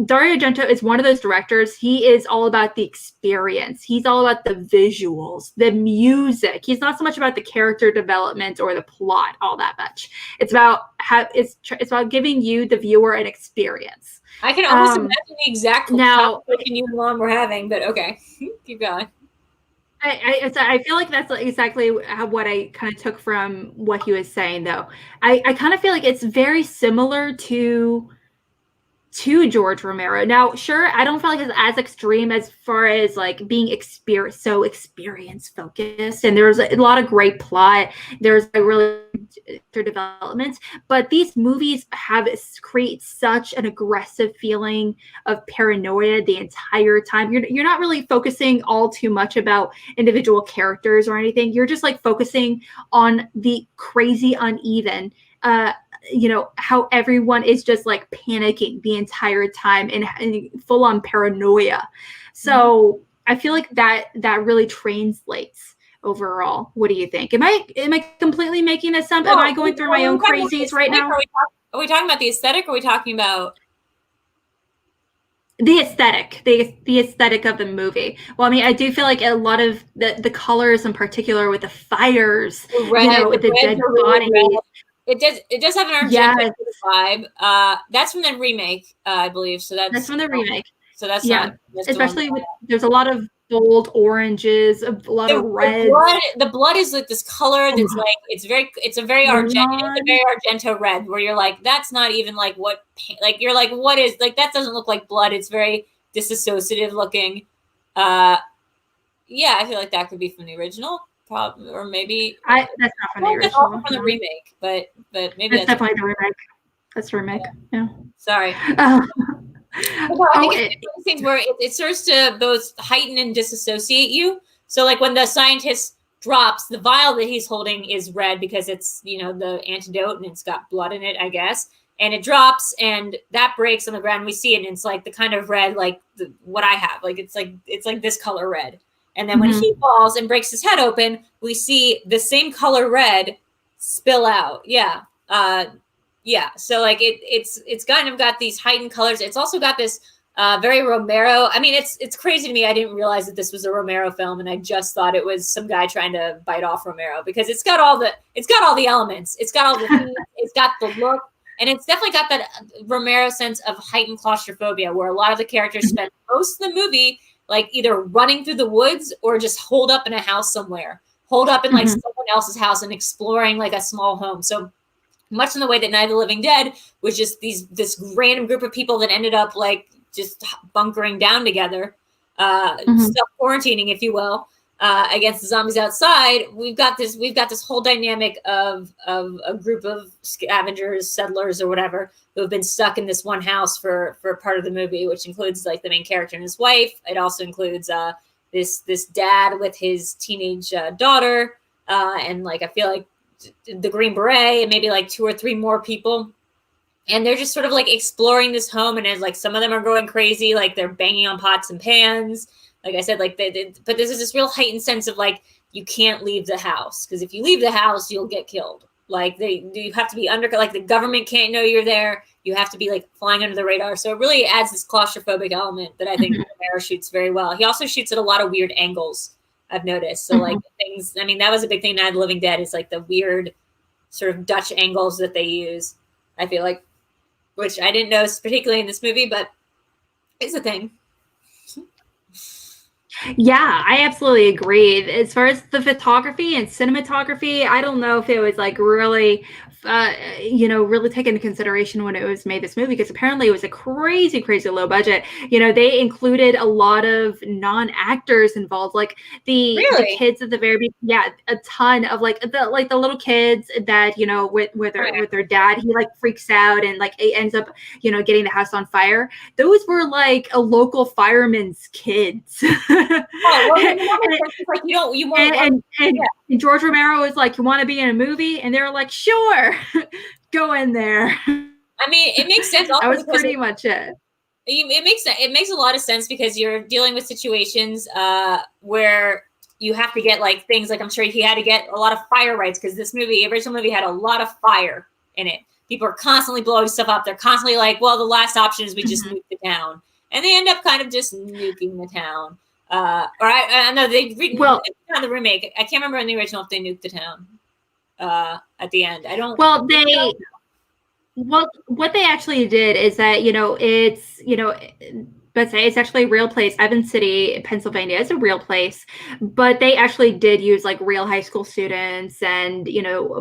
Dario Argento is one of those directors. He is all about the experience. He's all about the visuals, the music. He's not so much about the character development or the plot all that much. It's about about giving you, the viewer, an experience. I can almost imagine the exact conversation you and Lon were having, but okay, keep going. I feel like that's exactly what I kind of took from what he was saying, though. I kind of feel like it's very similar to George Romero. Now, sure, I don't feel like it's as extreme as far as like being experience focused, and there's a lot of great plot. There's a really development, but these movies create such an aggressive feeling of paranoia the entire time. You're not really focusing all too much about individual characters or anything. You're just like focusing on the crazy uneven how everyone is just like panicking the entire time and full on paranoia. So I feel like that really translates overall. What do you think? Am I completely making this up? Am I going through my own crazies right now? Are we talking about the aesthetic, or are we talking about the aesthetic, the aesthetic of the movie? Well, I mean, I do feel like a lot of the colors in particular with the fires, with the dead bodies. It does have an Argento vibe. That's from the remake, I believe. So that's from the remake. So that's not especially with there's a lot of bold oranges, a lot of red. The blood is like this color that's like it's a very Argento red, where you're like, that's not even like what, like you're like, what is, like, that doesn't look like blood. It's very disassociative looking. I feel like that could be from the original. Probably, or maybe that's not from the original. From the remake, but maybe that's definitely the remake. That's the remake. Yeah. Sorry. I think it's things where it serves to both heighten and disassociate you. So, like when the scientist drops, the vial that he's holding is red because it's the antidote and it's got blood in it, I guess. And it drops, and that breaks on the ground. We see it, and it's like the kind of red, like what I have. Like it's like this color red. And then when he falls and breaks his head open, we see the same color red spill out. Yeah. So like it's kind of got these heightened colors. It's also got this very Romero. I mean, it's crazy to me. I didn't realize that this was a Romero film, and I just thought it was some guy trying to bite off Romero, because it's got all the elements. It's got all the themes, it's got the look, and it's definitely got that Romero sense of heightened claustrophobia, where a lot of the characters spend most of the movie like either running through the woods or just holed up in a house somewhere, holed up in like someone else's house and exploring like a small home. So much in the way that Night of the Living Dead was just this random group of people that ended up like just bunkering down together, self-quarantining, if you will, against the zombies outside. We've got this whole dynamic of a group of scavengers, settlers, or whatever, who have been stuck in this one house for part of the movie, which includes like the main character and his wife. It also includes this dad with his teenage daughter, and like I feel like the Green Beret, and maybe like 2 or 3 more people. And they're just sort of like exploring this home, and like some of them are going crazy, like they're banging on pots and pans. Like I said, like but there's this real heightened sense of like, you can't leave the house, because if you leave the house, you'll get killed. Like you have to be like the government can't know you're there. You have to be like flying under the radar. So it really adds this claustrophobic element that I think Romero shoots very well. He also shoots at a lot of weird angles, I've noticed. So like things, I mean, that was a big thing. Night of the Living Dead is like the weird sort of Dutch angles that they use, I feel like, which I didn't notice particularly in this movie, but it's a thing. Yeah, I absolutely agree. As far as the photography and cinematography, I don't know if it was like really, really taken into consideration when it was made this movie, because apparently it was a crazy, crazy low budget. They included a lot of non-actors involved, like the Really? kids at the very beginning. Yeah, a ton of like the little kids that with their dad, he like freaks out and like it ends up getting the house on fire. Those were like a local fireman's kids. Oh, well, then that makes sense. It's like you won't want, And yeah. George Romero was like, "You want to be in a movie?" And they were like, "Sure, go in there." I mean, it makes sense That also was because pretty much it. it makes a lot of sense because you're dealing with situations where you have to get like things like, I'm sure he had to get a lot of fire rights because this original movie had a lot of fire in it. People are constantly blowing stuff up. They're constantly like, well, the last option is we just nuke the town. And they end up kind of just nuking the town. Or I know on the remake. I can't remember in the original if they nuked the town at the end. I don't. Well, what they actually did is that it's actually a real place. Evans City, Pennsylvania is a real place, but they actually did use like real high school students, and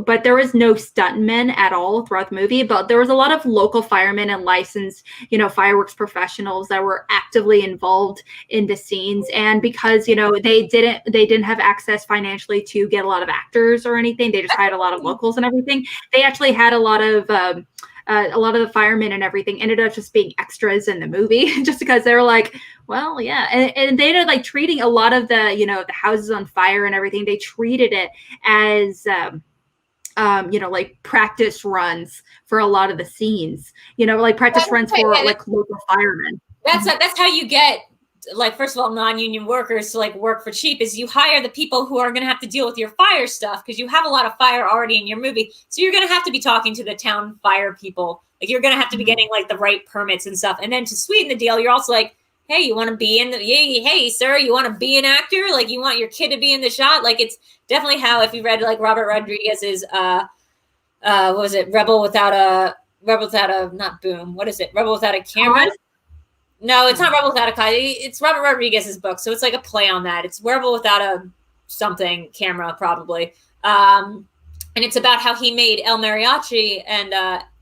but there was no stuntmen at all throughout the movie. But there was a lot of local firemen and licensed fireworks professionals that were actively involved in the scenes. And because they didn't have access financially to get a lot of actors or anything, they just hired a lot of locals and everything. They actually had a lot of the firemen and everything ended up just being extras in the movie just because they were like, well, yeah. And they ended up like treating a lot of the houses on fire and everything. They treated it as, like practice runs for a lot of the scenes, like practice runs for like local firemen. That's how you get, like, first of all, non-union workers to like work for cheap, is you hire the people who are going to have to deal with your fire stuff, because you have a lot of fire already in your movie. So you're going to have to be talking to the town fire people. Like, you're going to have to be getting like the right permits and stuff. And then to sweeten the deal, you're also like, hey, you want to be in the, hey, sir, you want to be an actor? Like, you want your kid to be in the shot? Like, it's definitely how, if you read like Robert Rodriguez's, what was it? Rebel without a, not boom. What is it? Rebel Without a Camera? No, it's not Rebel Without a Camera. It's Robert Rodriguez's book. So it's like a play on that. It's Rebel Without a something camera, probably. And it's about how he made El Mariachi and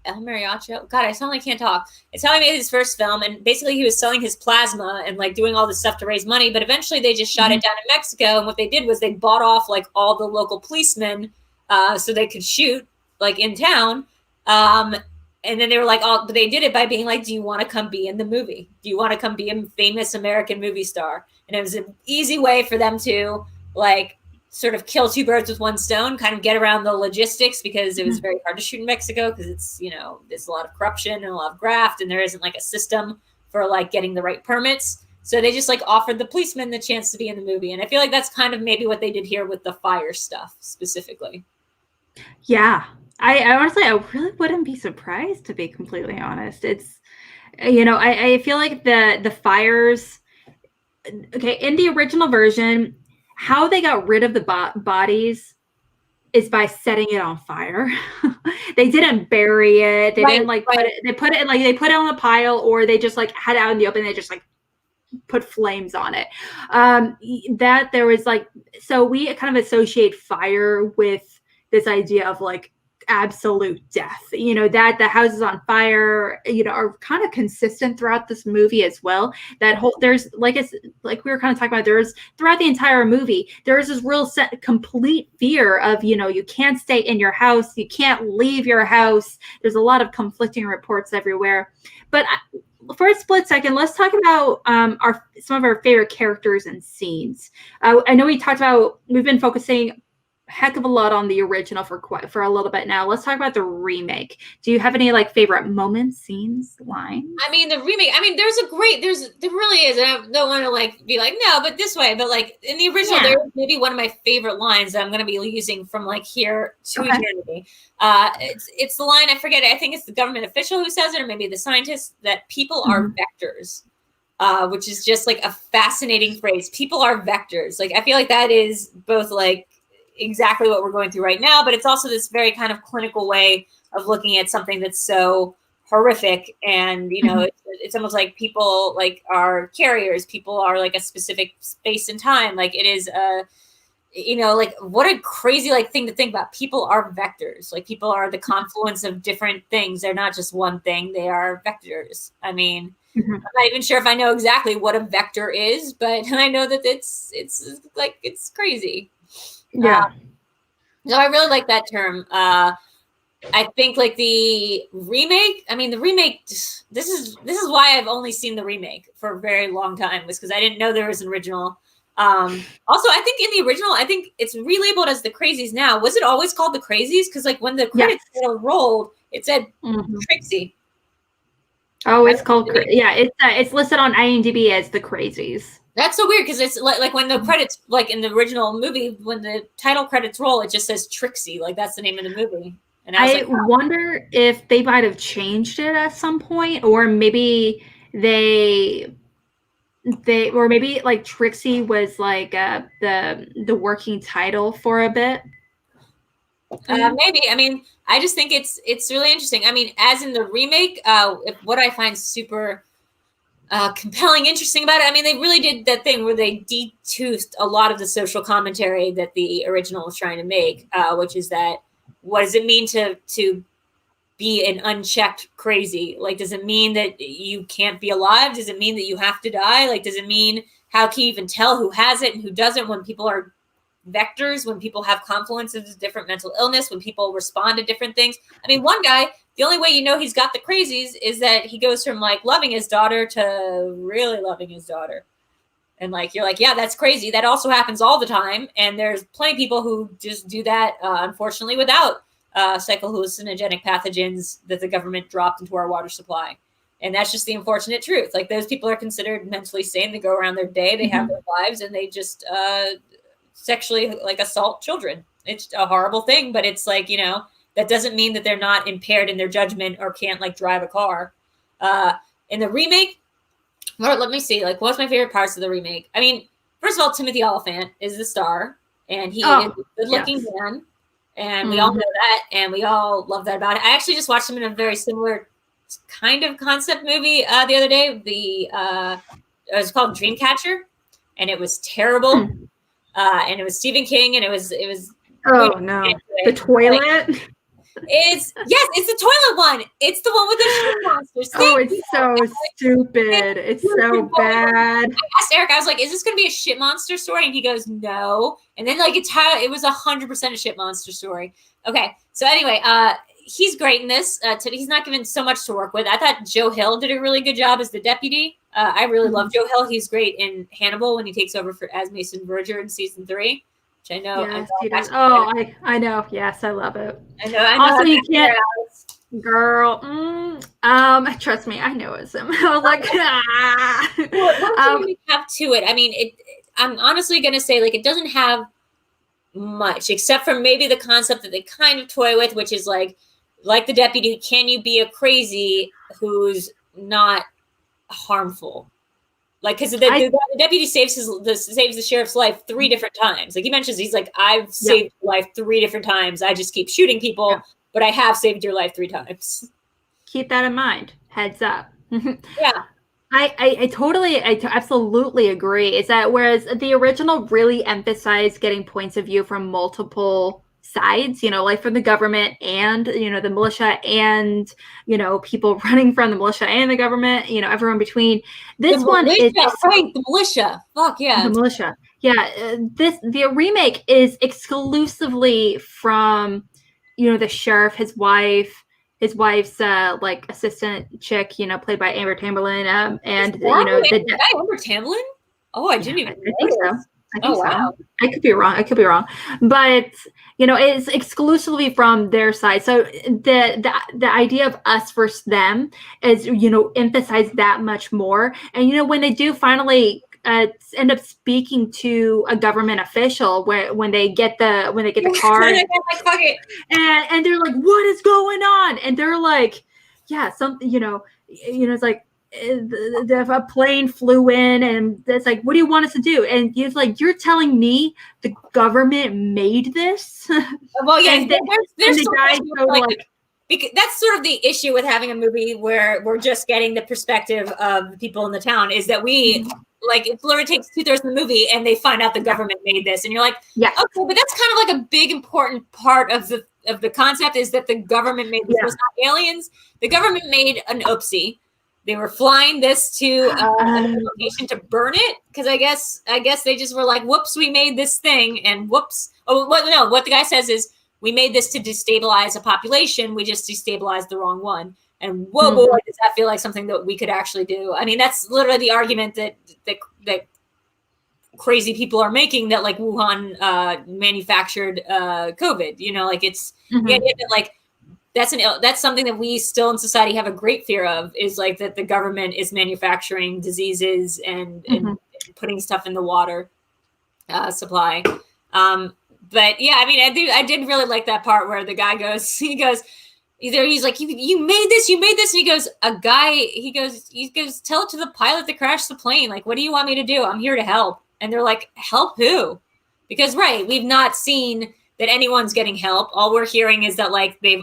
El Mariachi. God, I suddenly can't talk. It's how he made his first film. And basically he was selling his plasma and like doing all this stuff to raise money. But eventually they just shot it down in Mexico. And what they did was they bought off like all the local policemen so they could shoot like in town. And then they were like, oh, but they did it by being like, do you want to come be in the movie? Do you want to come be a famous American movie star? And it was an easy way for them to like sort of kill two birds with one stone, kind of get around the logistics, because it was very hard to shoot in Mexico because it's, there's a lot of corruption and a lot of graft, and there isn't like a system for like getting the right permits. So they just like offered the policemen the chance to be in the movie. And I feel like that's kind of maybe what they did here with the fire stuff specifically. Yeah. I honestly, I really wouldn't be surprised, to be completely honest. It's, I feel like the fires, okay, in the original version, how they got rid of the bodies is by setting it on fire. They didn't bury it. They didn't like put it. They put it on a pile, or they just like had it out in the open. They just like put flames on it. That there was like, so we kind of associate fire with this idea of like absolute death, that the houses on fire, are kind of consistent throughout this movie as well. That whole, there's like we were kind of talking about, there's throughout the entire movie, there's this real complete fear of, you can't stay in your house, you can't leave your house. There's a lot of conflicting reports everywhere. But for a split second, let's talk about some of our favorite characters and scenes. I know we've been focusing heck of a lot on the original for a little bit now. Let's talk about the remake. Do you have any like favorite moments, scenes, lines? I mean, the remake, there really is. And I don't want to like be like, no, but this way. But like in the original, there's maybe one of my favorite lines that I'm going to be using from like here to eternity. It's the line, I forget it. I think it's the government official who says it, or maybe the scientist, that people are vectors. Which is just like a fascinating phrase. People are vectors. Like, I feel like that is both like exactly what we're going through right now, but it's also this very kind of clinical way of looking at something that's so horrific. And, you know, it's almost like people like are carriers. People are like a specific space and time. Like it is you know, like what a crazy like thing to think about. People are vectors. Like people are the confluence of different things. They're not just one thing. They are vectors. I mean, I'm not even sure if I know exactly what a vector is, but I know that it's like, it's crazy. Yeah. So I really like that term. I think like the remake, I mean, the remake, this is why I've only seen the remake for a very long time, was because I didn't know there was an original. Also, I think in the original, I think it's relabeled as the Crazies now. Was it always called the Crazies? Because like when the credits rolled, it said Trixie. Oh, it's called, yeah, it's listed on IMDb as the Crazies. That's so weird because it's like when the credits, like in the original movie, when the title credits roll, it just says Trixie. Like that's the name of the movie. And I wonder if they might have changed it at some point, or maybe or maybe like Trixie was like the working title for a bit. Maybe. I mean, I just think it's really interesting. I mean, as in the remake, what I find super compelling, interesting about it, I mean, they really did that thing where they detoothed a lot of the social commentary that the original was trying to make, which is that what does it mean to be an unchecked crazy? Like, does it mean that you can't be alive? Does it mean that you have to die? Like, does it mean, how can you even tell who has it and who doesn't when people are vectors, when people have confluences of different mental illness, when people respond to different things? I mean, one guy, the only way you know he's got the crazies is that he goes from like loving his daughter to really loving his daughter. And like, you're like, yeah, that's crazy. That also happens all the time. And there's plenty of people who just do that, unfortunately, without psychohallucinogenic pathogens that the government dropped into our water supply. And that's just the unfortunate truth. Like, those people are considered mentally sane. They go around their day, they have their lives, and they just sexually like assault children. It's a horrible thing, but it's like, you know, that doesn't mean that they're not impaired in their judgment or can't like drive a car. In the remake, well, let me see, like, what's my favorite parts of the remake? I mean, first of all, Timothy Olyphant is the star, and he is a good-looking man. And we all know that, and we all love that about it. I actually just watched him in a very similar kind of concept movie the other day. It was called Dreamcatcher, and it was terrible. And it was Stephen King, and it was. Oh no, the toilet. Like, it's the toilet one. It's the one with the shit monsters. Oh, it's so stupid. It's so bad. I asked Eric, I was like, "Is this going to be a shit monster story?" And he goes, "No." And then like it was 100% a shit monster story. Okay, so anyway, he's great in this. He's not given so much to work with. I thought Joe Hill did a really good job as the deputy. I really love Joe Hill. He's great in Hannibal when he takes over as Mason Verger in season 3. Which I know. Yes, I know. Yes, I love it. I know. Also, you can't, girl. Trust me, I know it's him. I was like, what do you have to it? I mean, I'm honestly gonna say, like, it doesn't have much, except for maybe the concept that they kind of toy with, which is like the deputy. Can you be a crazy who's not harmful? Like, because the deputy saves the sheriff's life 3 different times. Like, he mentions, he's like, I've saved your life 3 different times. I just keep shooting people, but I have saved your life 3 times. Keep that in mind. Heads up. Yeah. I absolutely agree. Is that whereas the original really emphasized getting points of view from multiple sides, you know, like from the government and, you know, the militia and, you know, people running from the militia and the government, you know, everyone between. This one is right, the militia. Fuck yeah. The militia. Yeah. The remake is exclusively from, you know, the sheriff, his wife's like assistant chick, you know, played by Amber Tamberlin, and you know, Amber Tamberlin. Oh, I didn't even. I think so. Wow. I could be wrong. But, you know, it's exclusively from their side. So the idea of us versus them is, you know, emphasized that much more. And, you know, when they do finally end up speaking to a government official when they get the card and they're like, what is going on? And they're like, yeah, something, you know, it's like, a plane flew in and it's like, what do you want us to do? And he's like, you're telling me the government made this? Well, yeah, there's the guy because that's sort of the issue with having a movie where we're just getting the perspective of the people in the town, is that we like, it literally takes 2/3 of the movie and they find out the government made this, and you're like, yeah, okay, but that's kind of like a big important part of the concept, is that the government made this. It was not aliens. The government made an oopsie. They were flying this to another location to burn it, because I guess they just were like, whoops, we made this thing, and whoops. Oh, what the guy says is, we made this to destabilize a population. We just destabilized the wrong one. And whoa, boy, does that feel like something that we could actually do? I mean, that's literally the argument that crazy people are making, that like Wuhan manufactured COVID. You know, like it's the idea that like that's something that we still in society have a great fear of, is like that the government is manufacturing diseases and putting stuff in the water supply. But yeah, I mean, I did really like that part where the guy goes, he's like, you made this, and he goes, tell it to the pilot that crashed the plane. Like, what do you want me to do? I'm here to help. And they're like, help who? Because we've not seen that anyone's getting help. All we're hearing is that like they've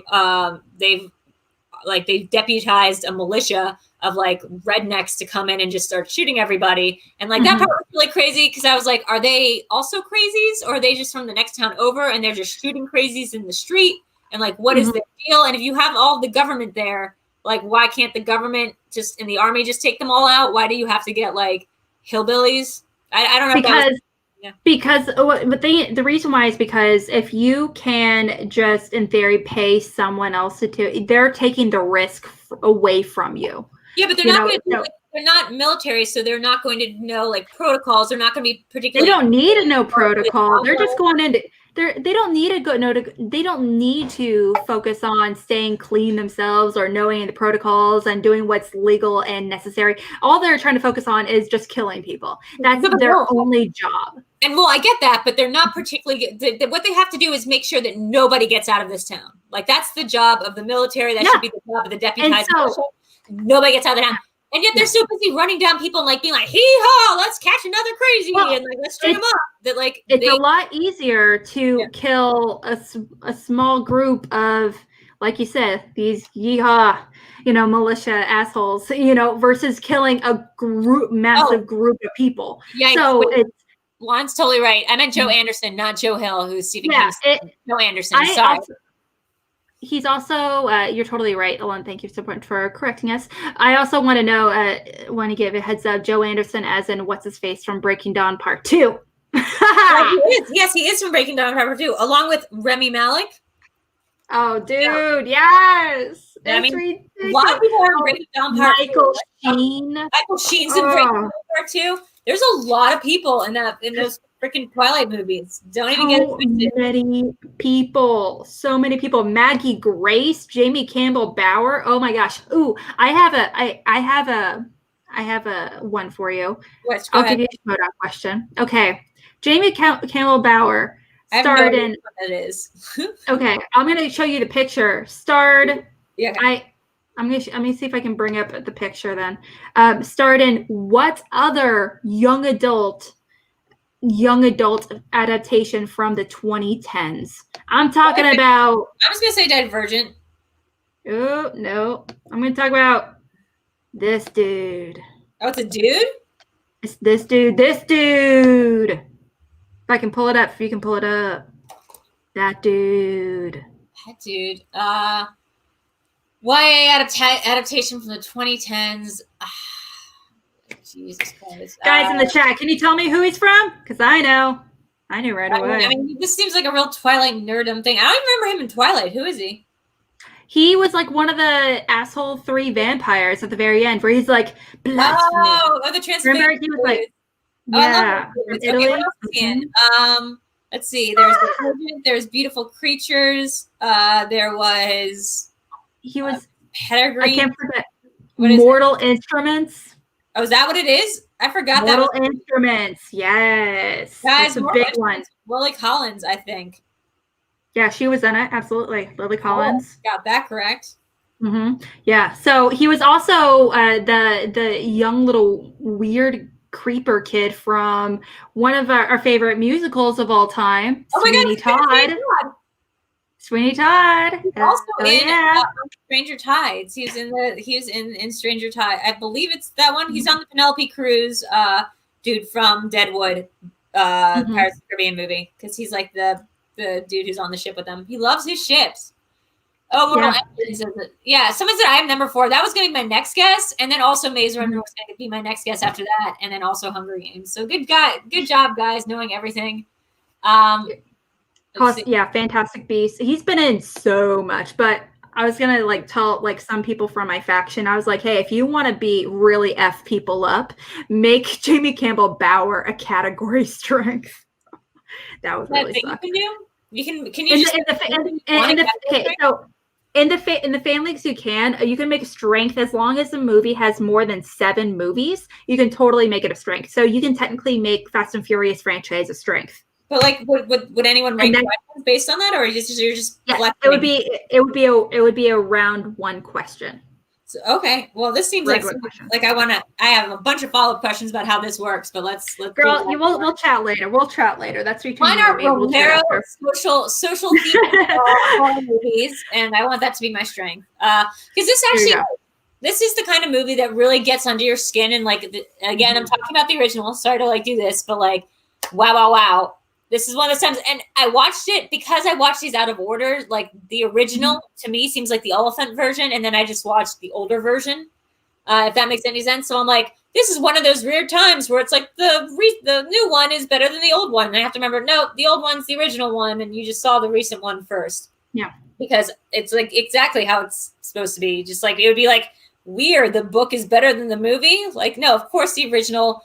deputized a militia of like rednecks to come in and just start shooting everybody. And like that part was really crazy, because I was like, are they also crazies, or are they just from the next town over and they're just shooting crazies in the street? And like, what is the deal? And if you have all the government there, like, why can't the government just, and the army just take them all out? Why do you have to get like hillbillies? I don't know. Because the reason why is because if you can just in theory pay someone else to, they're taking the risk away from you. Yeah, but they're not military, so they're not going to know like protocols. They're not going to be particularly. They don't need to know protocol. They're just going into. They don't need to go. No, they don't need to focus on staying clean themselves or knowing the protocols and doing what's legal and necessary. All they're trying to focus on is just killing people. That's their only job. And well, I get that, but they're not particularly. What they have to do is make sure that nobody gets out of this town. Like that's the job of the military. That should be the job of the deputized. Nobody gets out of the town. And yet they're so busy running down people and like being like, hee-haw, let's catch another crazy and like let's string them up. That like it's a lot easier to kill a small group of, like you said, these yeehaw, militia assholes, versus killing a massive group of people. Yeah. So it's Juan's totally right. I meant Joe Anderson, not Joe Hill, who's Stephen King's Joe Anderson. Sorry. He's also, you're totally right, Ellen. Thank you so much for correcting us. I also want to know, want to give a heads up, Joe Anderson, as in what's his face from Breaking Dawn Part 2. Yes, he is from Breaking Dawn Part 2, along with Remy Malek. Oh, dude, yes. I mean, ridiculous. A lot of people are in Breaking Dawn Part 2. Michael Sheen's in Breaking Dawn Part 2. There's a lot of people in those freaking Twilight movies. Don't even get it. So many people. Maggie Grace, Jamie Campbell Bower. Oh my gosh. Ooh, I have a one for you. I'll give you a Schmoedown question. Okay. Jamie Campbell Bower starred in. What that is. Okay, I'm gonna show you the picture. Starred. Yeah. I'm gonna see if I can bring up the picture then. Starred in what other young adult adaptation from the 2010s? I'm talking about. I was gonna say Divergent. Oh no, I'm gonna talk about this dude. Oh, it's a dude? It's this dude. This dude. If I can pull it up, if you can pull it up. That dude. That dude. YA adaptation from the 2010s. Jesus Christ. Guys in the chat, can you tell me who he's from? Because I know. I knew right away. I mean, this seems like a real Twilight nerdum thing. I don't even remember him in Twilight. Who is he? He was like one of the asshole 3 vampires at the very end, where he's like, blasphemy. Oh, the Transylvania. Remember, he was like, yeah. Okay, what else is he in? Let's see. There's Beautiful Creatures. There was. He was. Pedigree. I can't forget. Mortal Instruments. Oh, is that what it is? I forgot that. Mortal Instruments. Yes. Guys, it's a big one. Lily Collins, I think. Yeah, she was in it. Absolutely. Lily Collins. Got that correct. Mm-hmm. Yeah. So he was also the young little weird creeper kid from one of our favorite musicals of all time. Oh my God, Sweeney Todd. Also in yeah. Stranger Tides. He was in Stranger Tide. I believe it's that one. He's on the Penelope Cruz dude from Deadwood Pirates of the Caribbean movie, because he's like the dude who's on the ship with them. He loves his ships. Oh, yeah. Someone said I am number 4. That was going to be my next guess, and then also Maze Runner was going to be my next guess after that, and then also Hunger Games. So good job, guys, knowing everything. Yeah, Fantastic Beasts. He's been in so much, but I was gonna like tell like some people from my faction. I was like, hey, if you want to be really F people up, make Jamie Campbell Bower a category strength. That was really suck. You can use in the fan leagues you can make strength as long as the movie has more than 7 movies. You can totally make it a strength. So you can technically make Fast and Furious franchise a strength. But like, would anyone rank questions based on that, or you're just it would be a round 1 question. So, okay, well, this seems like I have a bunch of follow-up questions about how this works, but let's girl, we'll chat later. That's between mine are Romero social theme movies, and I want that to be my strength. Because this is the kind of movie that really gets under your skin, and like again, I'm talking about the original. Sorry to like do this, but like, wow. This is one of those times, and I watched it because I watched these out of order. Like the original to me seems like the elephant version, and then I just watched the older version. If that makes any sense. So I'm like, this is one of those weird times where it's like the new one is better than the old one. And I have to remember, no, the old one's the original one, and you just saw the recent one first. Yeah, because it's like exactly how it's supposed to be. Just like it would be like weird. The book is better than the movie. Like no, of course the original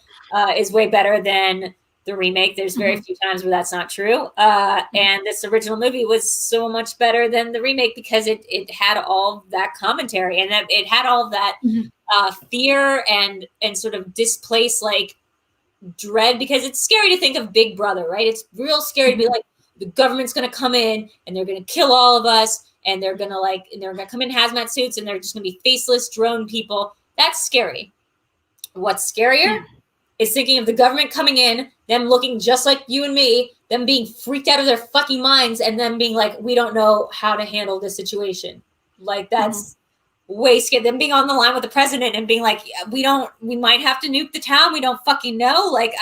is way better than the remake. There's very few times where that's not true. And this original movie was so much better than the remake because it had all that commentary, and that it had all of that fear and sort of displaced like dread, because it's scary to think of Big Brother, right? It's real scary to be like, the government's going to come in and they're going to kill all of us, and they're going to come in hazmat suits, and they're just going to be faceless drone people. That's scary. What's scarier is thinking of the government coming in, them looking just like you and me, them being freaked out of their fucking minds, and them being like, we don't know how to handle this situation. Like that's way scary. Them being on the line with the president and being like, we might have to nuke the town. We don't fucking know. Like,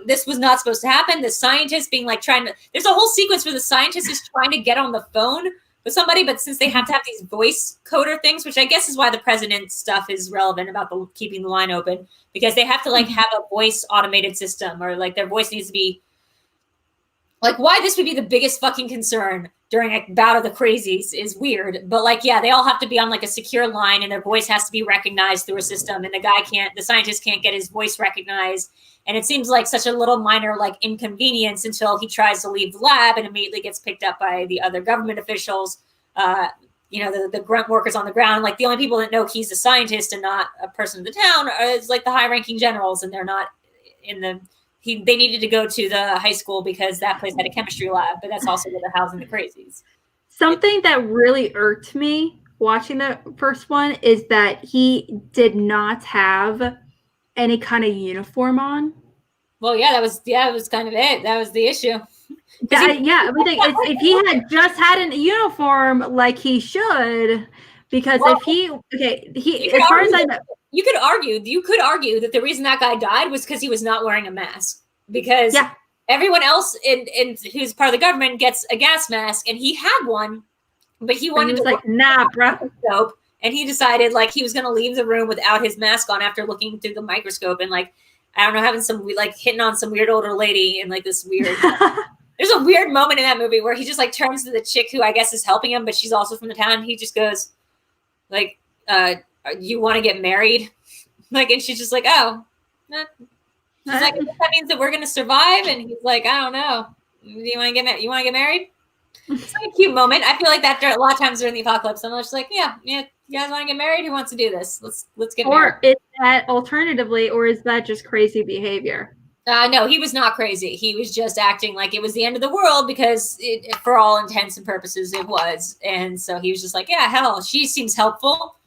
this was not supposed to happen. The scientist being like there's a whole sequence where the scientist is trying to get on the phone with somebody, but since they have to have these voice coder things, which I guess is why the president stuff is relevant about keeping the line open, because they have to like have a voice automated system, or like their voice needs to be like, why this would be the biggest fucking concern during a bout of the Crazies is weird. But like, yeah, they all have to be on like a secure line, and their voice has to be recognized through a system, and the scientist can't get his voice recognized. And it seems like such a little minor like inconvenience until he tries to leave the lab and immediately gets picked up by the other government officials, the grunt workers on the ground. Like the only people that know he's a scientist and not a person of the town is like the high-ranking generals, and they're not they needed to go to the high school because that place had a chemistry lab, but that's also where they're housing the Crazies. Something that really irked me watching the first one is that he did not have any kind of uniform on. Well, yeah, that was kind of it. That was the issue. If he had just had a uniform like he should, because as far as I know, you could argue that the reason that guy died was because he was not wearing a mask, because everyone else in who's part of the government gets a gas mask, and he had one, but he wanted to like, nah, bro. Soap. And he decided like he was going to leave the room without his mask on after looking through the microscope and like, I don't know, having some like hitting on some weird older lady and like this weird. There's a weird moment in that movie where he just like turns to the chick who I guess is helping him, but she's also from the town. He just goes like, you want to get married? Like, and she's just like, oh, she's like, that means that we're going to survive. And he's like, I don't know. Do you want to get married? You want to get married? It's like a cute moment. I feel like that a lot of times during the apocalypse, I'm just like, yeah. You guys want to get married? Who wants to do this? Let's get married. Or is that alternatively, or is that just crazy behavior? No, he was not crazy. He was just acting like it was the end of the world because for all intents and purposes, it was. And so he was just like, yeah, hell, she seems helpful.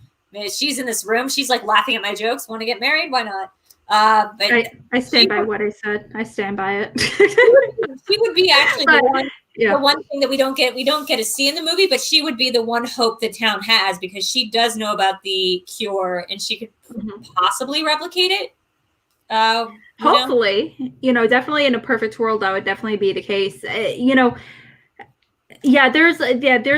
She's in this room. She's like laughing at my jokes. Want to get married? Why not? But I stand by what I said. I stand by it. She would be actually the one the one thing that we don't get to see in the movie, but she would be the one hope the town has because she does know about the cure and she could possibly replicate it. Hopefully, definitely in a perfect world, that would definitely be the case. There's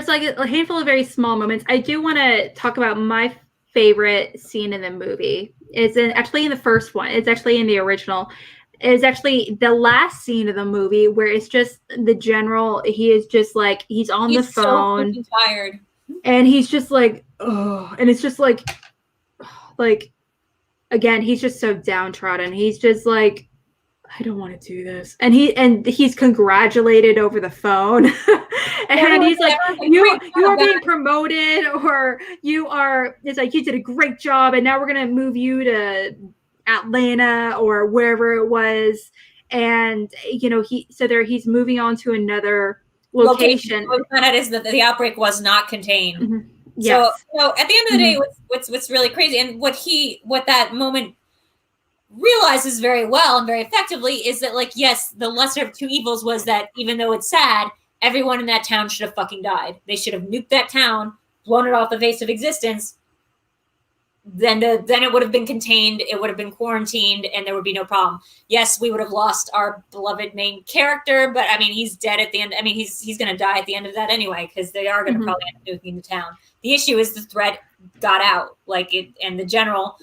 like a handful of very small moments. I do want to talk about my favorite scene in the movie. It's actually in the first one. It's actually in the original. It's actually the last scene of the movie where it's just the general. He is just like he's on the phone, so tired, and he's just like, oh, and it's just like again, he's just so downtrodden. He's just like, I don't want to do this. And he's congratulated over the phone. And he's like, you are being promoted, or it's like, you did a great job, and now we're going to move you to Atlanta or wherever it was. And, he's moving on to another location. What we found out is that the outbreak was not contained. Mm-hmm. Yes. So, at the end of the day, what's really crazy, and what that moment realizes very well and very effectively is that, like, yes, the lesser of two evils was that even though it's sad, everyone in that town should have fucking died. They should have nuked that town, blown it off the face of existence. Then it would have been contained, it would have been quarantined, and there would be no problem. Yes, we would have lost our beloved main character, but I mean, he's dead at the end. I mean, he's going to die at the end of that anyway, because they are going to probably end up nuking the town. The issue is the threat got out, and the general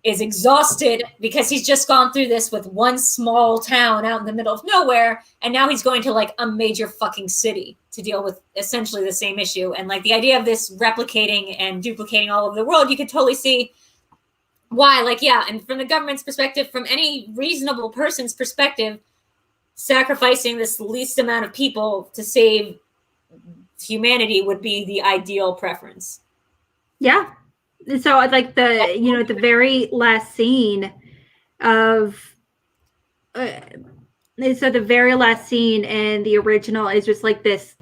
is exhausted because he's just gone through this with one small town out in the middle of nowhere, and now he's going to like a major fucking city to deal with essentially the same issue. And like the idea of this replicating and duplicating all over the world, you could totally see why. And from the government's perspective, from any reasonable person's perspective, sacrificing this least amount of people to save humanity would be the ideal preference. Yeah. So like the very last scene of the very last scene in the original is just like this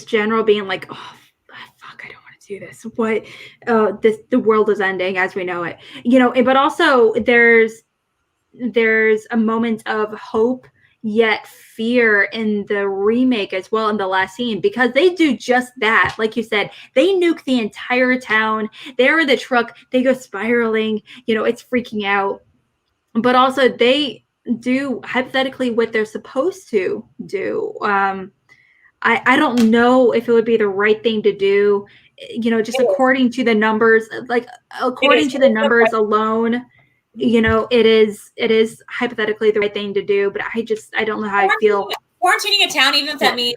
general being like, oh fuck, I don't want to do this. What the world is ending as we know it. But also there's a moment of hope yet fear in the remake as well in the last scene, because they do just that. Like you said, they nuke the entire town. They're in the truck, they go spiraling, it's freaking out. But also they do hypothetically what they're supposed to do. I don't know if it would be the right thing to do, just according to the numbers, alone. It is hypothetically the right thing to do, but I don't know how I feel. Quarantining a town, even if that means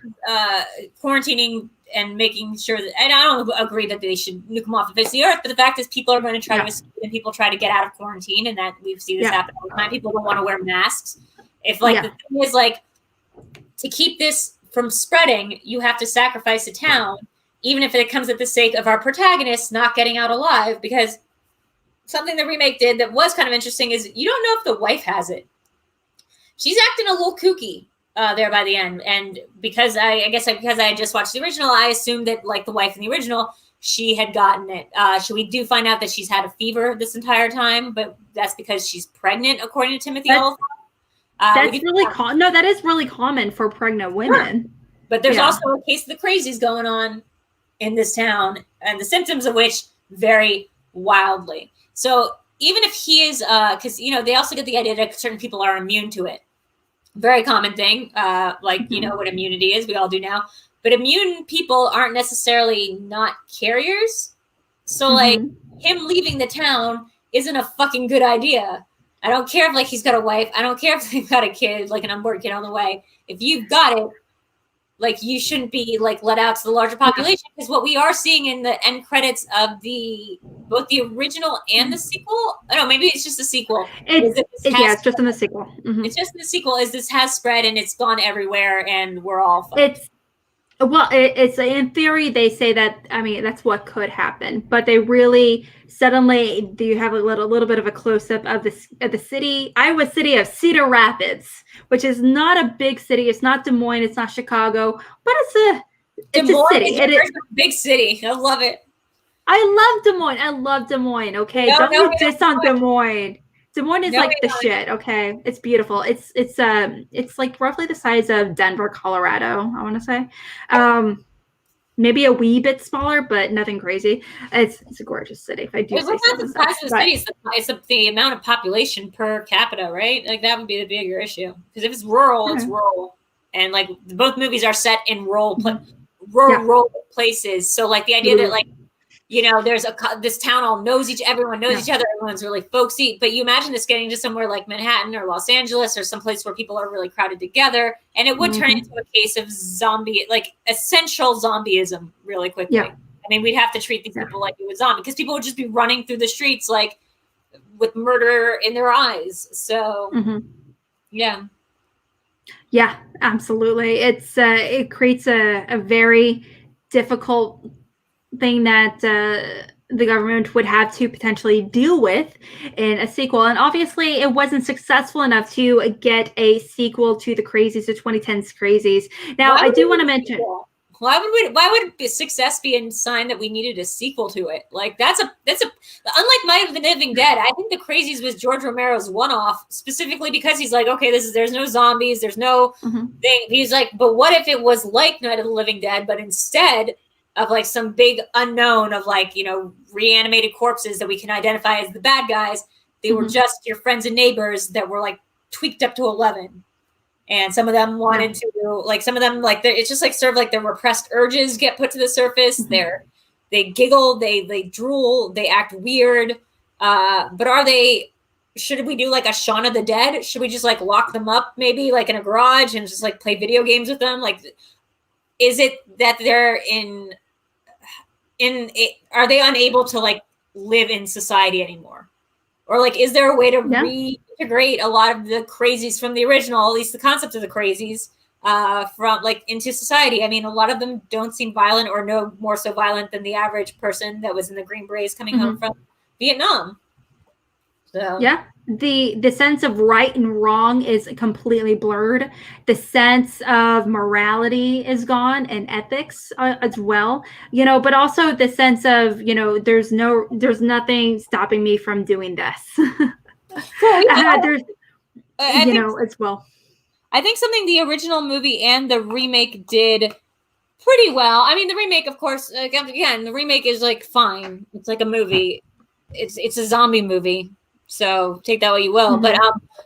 quarantining and making sure that, and I don't agree that they should nuke them off the face of the earth, but the fact is people are going to try to escape, and people try to get out of quarantine, and that we see this happen all the time. People don't want to wear masks. If the thing is to keep this from spreading, you have to sacrifice a town, even if it comes at the sake of our protagonists not getting out alive, because something the remake did that was kind of interesting is you don't know if the wife has it. She's acting a little kooky there by the end. And because I had just watched the original, I assumed that like the wife in the original, she had gotten it. So we do find out that she's had a fever this entire time, but that's because she's pregnant, according to Timothy Oliphant. That's really common. No, that is really common for pregnant women. Sure. But there's also a case of the crazies going on in this town, and the symptoms of which vary wildly. So even if he is, because, they also get the idea that certain people are immune to it. Very common thing, you know what immunity is. We all do now. But immune people aren't necessarily not carriers. So, him leaving the town isn't a fucking good idea. I don't care if, he's got a wife. I don't care if they've got a kid, an unborn kid on the way. If you've got it, you shouldn't be let out to the larger population, because what we are seeing in the end credits of both the original and the sequel. No, maybe it's just the sequel. It's just in the sequel. Mm-hmm. It's just in the sequel. Is this has spread and it's gone everywhere, and we're all fucked. It's in theory they say that. I mean, that's what could happen, but they really suddenly do you have a little bit of a close up of the city, Iowa city of Cedar Rapids, which is not a big city. It's not Des Moines. It's not Chicago, but it's a city. It is a big city. I love it. I love Des Moines. Okay, don't you diss on Des Moines. Des Moines is like the shit. Okay, it's beautiful. It's like roughly the size of Denver, Colorado. I want to say, maybe a wee bit smaller, but nothing crazy. It's a gorgeous city. If I do say so myself. Size of the city, it's the amount of population per capita, right? Like that would be the bigger issue. Because if it's rural, it's rural, and like both movies are set in rural places. So like the idea that like, you know, there's this town all everyone knows each other. Everyone's really folksy. But you imagine this getting to somewhere like Manhattan or Los Angeles or someplace where people are really crowded together, and it would turn into a case of essential zombieism really quickly. Yeah. I mean, we'd have to treat these people like it was zombie, because people would just be running through the streets like with murder in their eyes. So yeah, absolutely. It creates a very difficult thing that the government would have to potentially deal with in a sequel. And obviously it wasn't successful enough to get a sequel to the Crazies, the 2010s Crazies. Now, I do want to mention... Why would success be a sign that we needed a sequel to it? Like that's unlike Night of the Living Dead, I think the Crazies was George Romero's one-off, specifically because he's like, okay, there's no zombies, there's no thing. He's like, but what if it was like Night of the Living Dead, but instead of like some big unknown of like, you know, reanimated corpses that we can identify as the bad guys, they were just your friends and neighbors that were like tweaked up to 11. And some of them wanted to, like, some of them, like, it's just like sort of like their repressed urges get put to the surface. They giggle, they drool, they act weird. But should we do like a Shaun of the Dead? Should we just like lock them up maybe like in a garage and just like play video games with them? Like, is it that they're are they unable to like live in society anymore? Or like, is there a way to reintegrate a lot of the Crazies from the original, at least the concept of the Crazies, from like into society? I mean, a lot of them don't seem violent, or no more so violent than the average person that was in the Green Berets coming home from Vietnam. So the sense of right and wrong is completely blurred. The sense of morality is gone, and ethics as well, you know, but also the sense of, you know, there's nothing stopping me from doing this. There's, as well. I think something the original movie and the remake did pretty well. I mean, the remake, of course, again, the remake is like fine. It's like a movie. It's a zombie movie. So take that way you will. But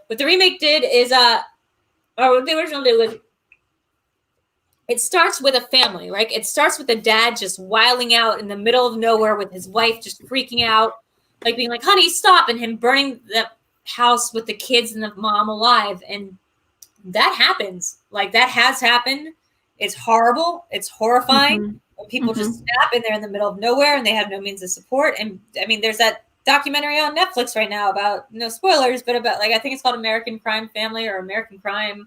what the remake did is, or what the original did was, it starts with a family, right? It starts with a dad just wilding out in the middle of nowhere with his wife just freaking out, like being like, honey, stop, and him burning the house with the kids and the mom alive. And that happens. Like, that has happened. It's horrible. It's horrifying. When people just snap and they're in the middle of nowhere and they have no means of support. And I mean, there's that documentary on Netflix right now about, no spoilers, but about, like, I think it's called American Crime Family or American Crime,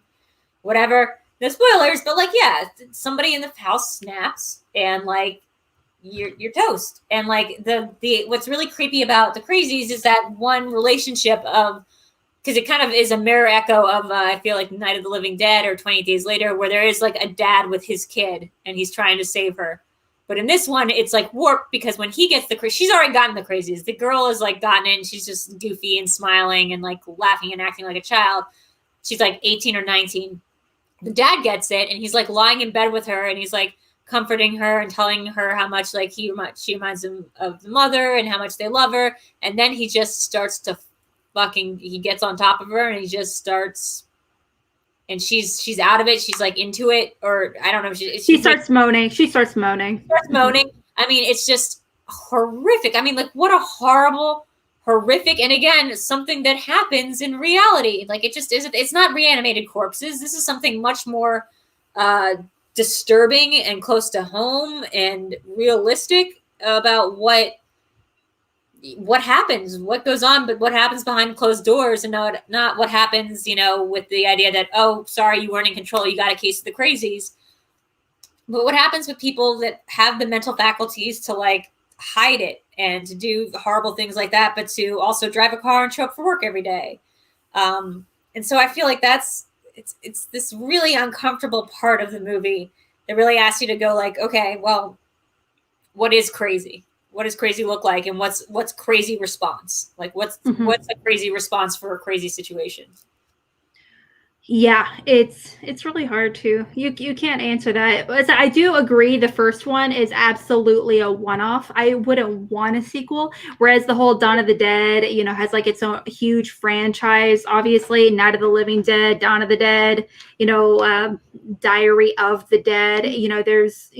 whatever. No spoilers, but like, yeah, somebody in the house snaps and like you're toast. And like the what's really creepy about the Crazies is that one relationship of, because it kind of is a mirror echo of I feel like Night of the Living Dead or 28 Days Later, where there is like a dad with his kid and he's trying to save her. But in this one, it's like warped, because when he gets she's already gotten the Crazies. The girl has like gotten it and she's just goofy and smiling and like laughing and acting like a child. She's like 18 or 19. The dad gets it and he's like lying in bed with her and he's like comforting her and telling her how much like she reminds him of the mother and how much they love her. And then he just starts to he gets on top of her and he just starts, and she's out of it. She's like into it, or I don't know. She starts moaning. She starts moaning. I mean, it's just horrific. I mean, like, what a horrific, and again, something that happens in reality. Like, it just isn't. It's not reanimated corpses. This is something much more disturbing and close to home and realistic about what happens, what goes on, but what happens behind closed doors, and not what happens, you know, with the idea that, oh, sorry, you weren't in control, you got a case of the Crazies. But what happens with people that have the mental faculties to like hide it and to do horrible things like that, but to also drive a car and show up for work every day. And so I feel like it's this really uncomfortable part of the movie that really asks you to go like, okay, well, what is crazy? what does crazy look like, and what's crazy response? Like what's a crazy response for a crazy situation? Yeah, it's really hard to you can't answer that. But I do agree the first one is absolutely a one-off. I wouldn't want a sequel. Whereas the whole Dawn of the Dead, you know, has like its own huge franchise. Obviously, Night of the Living Dead, Dawn of the Dead, you know, Diary of the Dead. You know, there's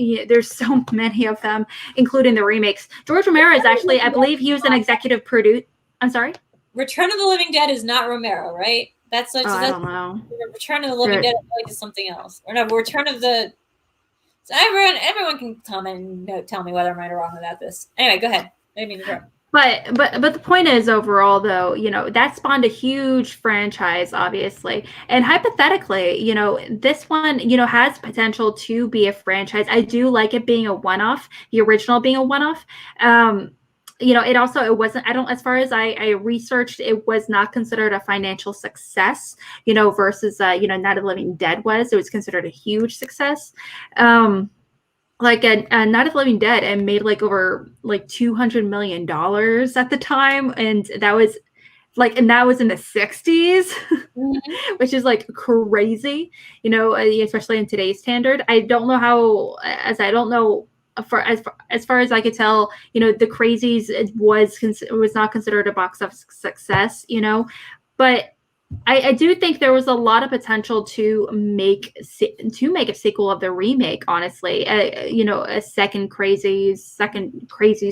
so many of them, including the remakes. George Romero is actually, I believe, he was an executive producer. I'm sorry. Return of the Living Dead is not Romero, right? That's I don't know. Return of the Living Dead is something else. Or no, Return of the. So everyone can comment and tell me whether I'm right or wrong about this. Anyway, go ahead. I didn't mean to interrupt. But the point is, overall, though, you know, that spawned a huge franchise, obviously, and hypothetically, you know, this one, you know, has potential to be a franchise. I do like it being a one-off, the original being a one-off. You know, it wasn't, as far as I researched, it was not considered a financial success, you know, versus, you know, Night of the Living Dead was. It was considered a huge success. Like a Night of the Living Dead and made like over like $200 million at the time. And that was in the 60s, which is like crazy, you know, especially in today's standard. I don't know how, I don't know, as far as I could tell, you know, the Crazies was not considered a box office success, you know, but I do think there was a lot of potential to make a sequel of the remake. Honestly, you know, a second Crazies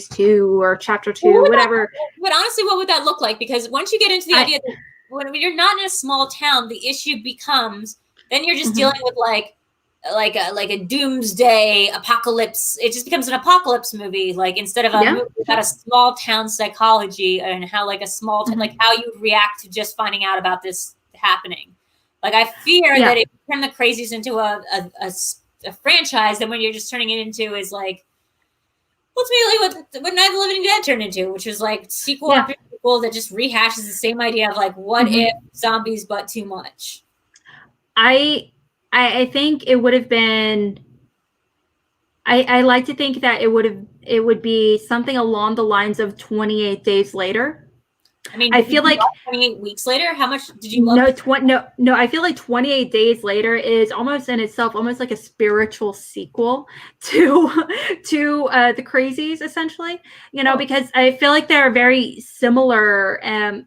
2 or Chapter 2, whatever. But honestly, what would that look like? Because once you get into the idea that when you're not in a small town, the issue becomes then you're just dealing with like a doomsday apocalypse. It just becomes an apocalypse movie. Like instead of a movie about a small town psychology and how like a small town, like how you would react to just finding out about this happening. Like I fear that if you turn the Crazies into a franchise, then when you're just turning it into is like ultimately what Night of the Living Dead turned into, which was like sequel after sequel that just rehashes the same idea of like what if zombies but too much. I think it would have been. I like to think that it would be something along the lines of 28 Days Later. I mean, I feel like 28 weeks later. How much did you love? No. I feel like 28 Days Later is almost in itself almost like a spiritual sequel to the Crazies, essentially. You know, because I feel like they're very similar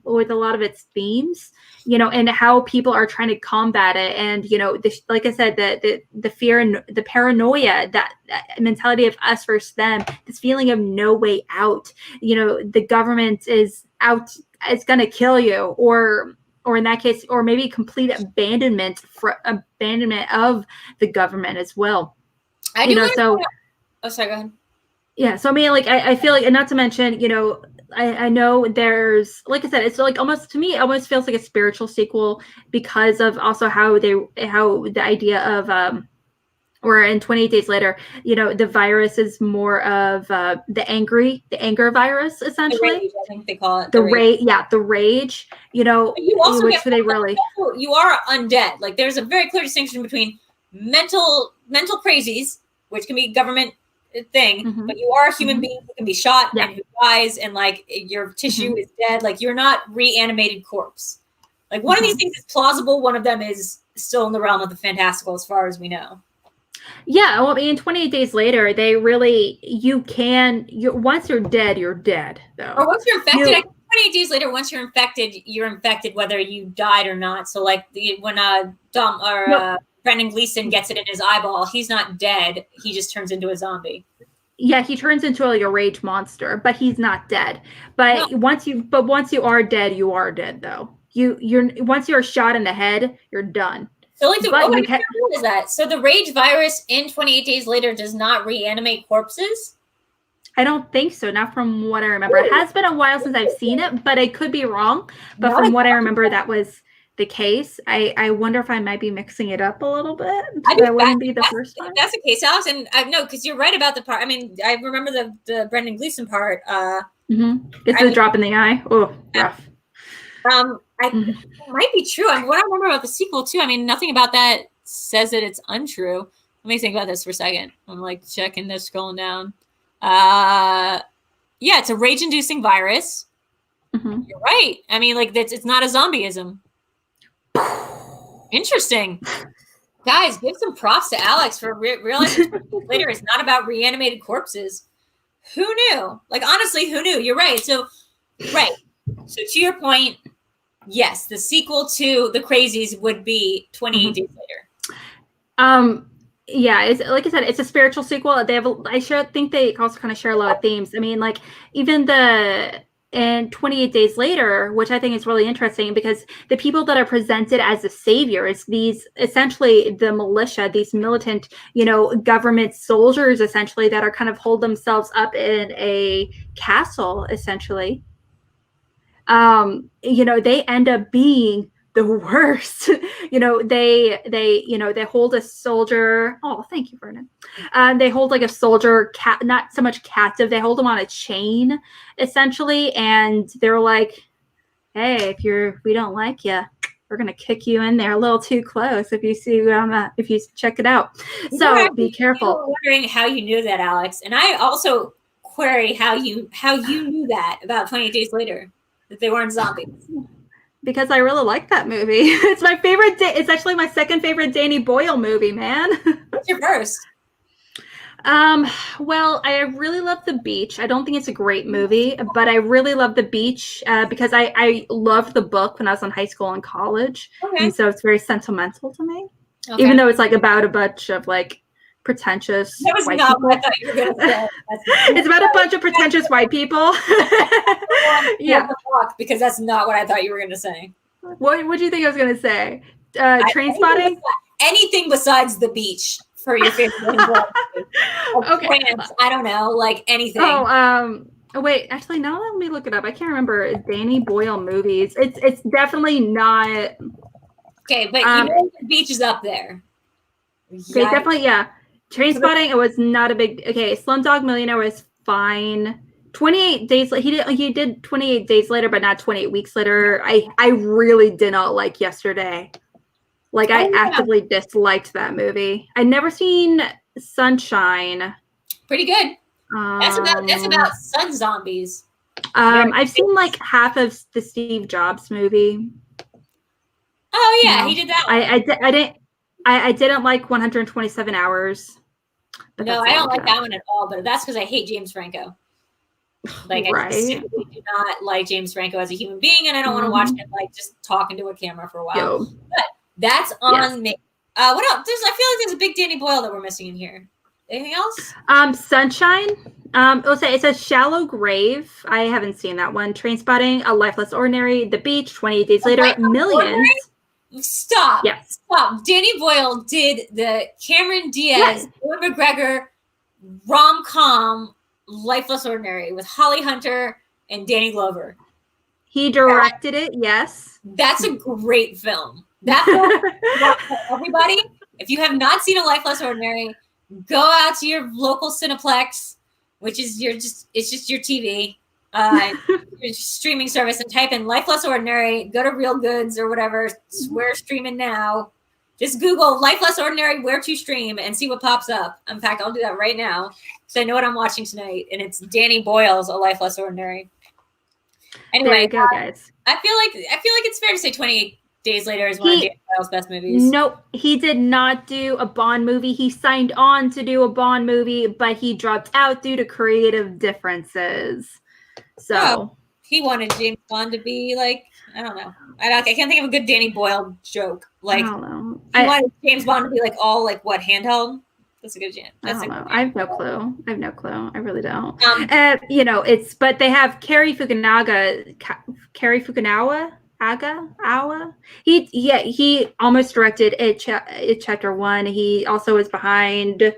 with a lot of its themes. You know, and how people are trying to combat it, and you know, like I said, the fear and the paranoia, that mentality of us versus them, this feeling of no way out. You know, the government is out; it's going to kill you, or in that case, or maybe complete abandonment of the government as well. Oh, sorry, go ahead. Yeah, so I mean, like I feel like, and not to mention, you know. I know there's, like I said, it's like almost, to me, it almost feels like a spiritual sequel because of also how the idea of, or in 28 Days Later, you know, the virus is more of the anger virus, essentially. The rage, I think they call it. The rage, you know, you also which they really. You are undead. Like there's a very clear distinction between mental crazies, which can be government thing, but you are a human being who can be shot and who dies, and like your tissue is dead. Like you're not reanimated corpse. Like one of these things is plausible. One of them is still in the realm of the fantastical, as far as we know. Yeah, well, I mean, 28 Days Later, they really, once you're dead, you're dead, though. Or once you're infected, 28 Days Later, once you're infected whether you died or not. So like when Brendan Gleeson gets it in his eyeball, he's not dead. He just turns into a zombie. Yeah, he turns into like a rage monster, but he's not dead. But once you are dead, you are dead, though. Once you're shot in the head, you're done. So like what is that? So the rage virus in 28 Days Later does not reanimate corpses? I don't think so. Not from what I remember. It has been a while since I've seen it, but I could be wrong. But from what I remember, that was the case. I wonder if I might be mixing it up a little bit. That wouldn't be the first time. That's the case, Alex. And I know, because you're right about the part. I mean, I remember the Brendan Gleeson part. It's a drop in the eye. Oh, rough. It might be true. I mean, what I remember about the sequel too, I mean, nothing about that says that it's untrue. Let me think about this for a second. I'm like checking this, scrolling down. Yeah, it's a rage-inducing virus. Mm-hmm. You're right. I mean, like, it's not a zombieism. Interesting. Guys, give some props to Alex for realizing later it's not about reanimated corpses. Who knew? Like, honestly, who knew? You're right. So, right. So, to your point, yes, the sequel to The Crazies would be 28 days later. Yeah, it's like I said, it's a spiritual sequel. They have, think they also kind of share a lot of themes. I mean, like even and 28 Days Later, which I think is really interesting because the people that are presented as the saviors, these essentially the militia, these militant, government soldiers, essentially that are kind of hold themselves up in a castle, essentially. They end up being the worst. They hold a soldier. Oh, thank you, Vernon. They hold like a soldier, not so much captive. They hold him on a chain, essentially, and they're like, "Hey, if we don't like you, we're gonna kick you in there a little too close. If you see if you check it out, so be careful." Wondering how you knew that, Alex, and I also query how you knew that about 28 Days Later, that they weren't zombies. Because I really like that movie. It's my favorite. It's actually my second favorite Danny Boyle movie, man. What's your first? Well, I really love The Beach. I don't think it's a great movie, but I really love The Beach because I loved the book when I was in high school and college. Okay. And so it's very sentimental to me. Okay. Even though it's like about a bunch of like pretentious that was white not people. What I thought you were going to say. It's about a bunch of pretentious white people. Yeah. Because that's not what I thought you were going to say. What do you think I was going to say? Trainspotting? Anything besides The Beach for your favorite. Okay. France, I don't know, like anything. Oh, wait, actually, now let me look it up. I can't remember Danny Boyle movies. It's definitely not. Okay, but The Beach is up there. Okay, definitely, yeah. Trainspotting, it was not a big. Okay, Slumdog Millionaire was fine. 28 Days. He did 28 Days Later, but not 28 Weeks Later. I really did not like Yesterday. Like I actively disliked that movie. I'd never seen Sunshine. Pretty good. That's about sun zombies. I've seen like half of the Steve Jobs movie. Oh yeah, he did that one. I didn't like 127 Hours. No, I don't like that one at all, but that's because I hate James Franco. Like I just simply do not like James Franco as a human being, and I don't want to watch him like just talking to a camera for a while. But that's on me. What else? I feel like there's a big Danny Boyle that we're missing in here. Anything else? Sunshine. It's a Shallow Grave. I haven't seen that one. Trainspotting, A Life Less Ordinary, The Beach, 28 Days Later, Millions. Stop. Yes. Stop. Danny Boyle did the Cameron Diaz, Ewan McGregor rom-com Life Less Ordinary with Holly Hunter and Danny Glover. He directed it, yes. That's a great film. That film, everybody, if you have not seen A Life Less Ordinary, go out to your local Cineplex, which is your TV, your streaming service, and type in Life Less Ordinary. Go to Real Goods or whatever. Where streaming now. Just Google Life Less Ordinary, where to stream, and see what pops up. In fact, I'll do that right now because I know what I'm watching tonight, and it's Danny Boyle's A Life Less Ordinary. Anyway, there you go, guys. I feel like it's fair to say 28 Days Later is one of Danny Boyle's best movies. No, he did not do a Bond movie. He signed on to do a Bond movie, but he dropped out due to creative differences. So he wanted James Bond to be like, I don't know. I can't think of a good Danny Boyle joke. Like, I don't know. He wanted James Bond to be like all like what, handheld? That's a good chance. I don't know. I have no clue. I really don't. But they have Cary Fukunaga. He almost directed It Chapter 1. He also was behind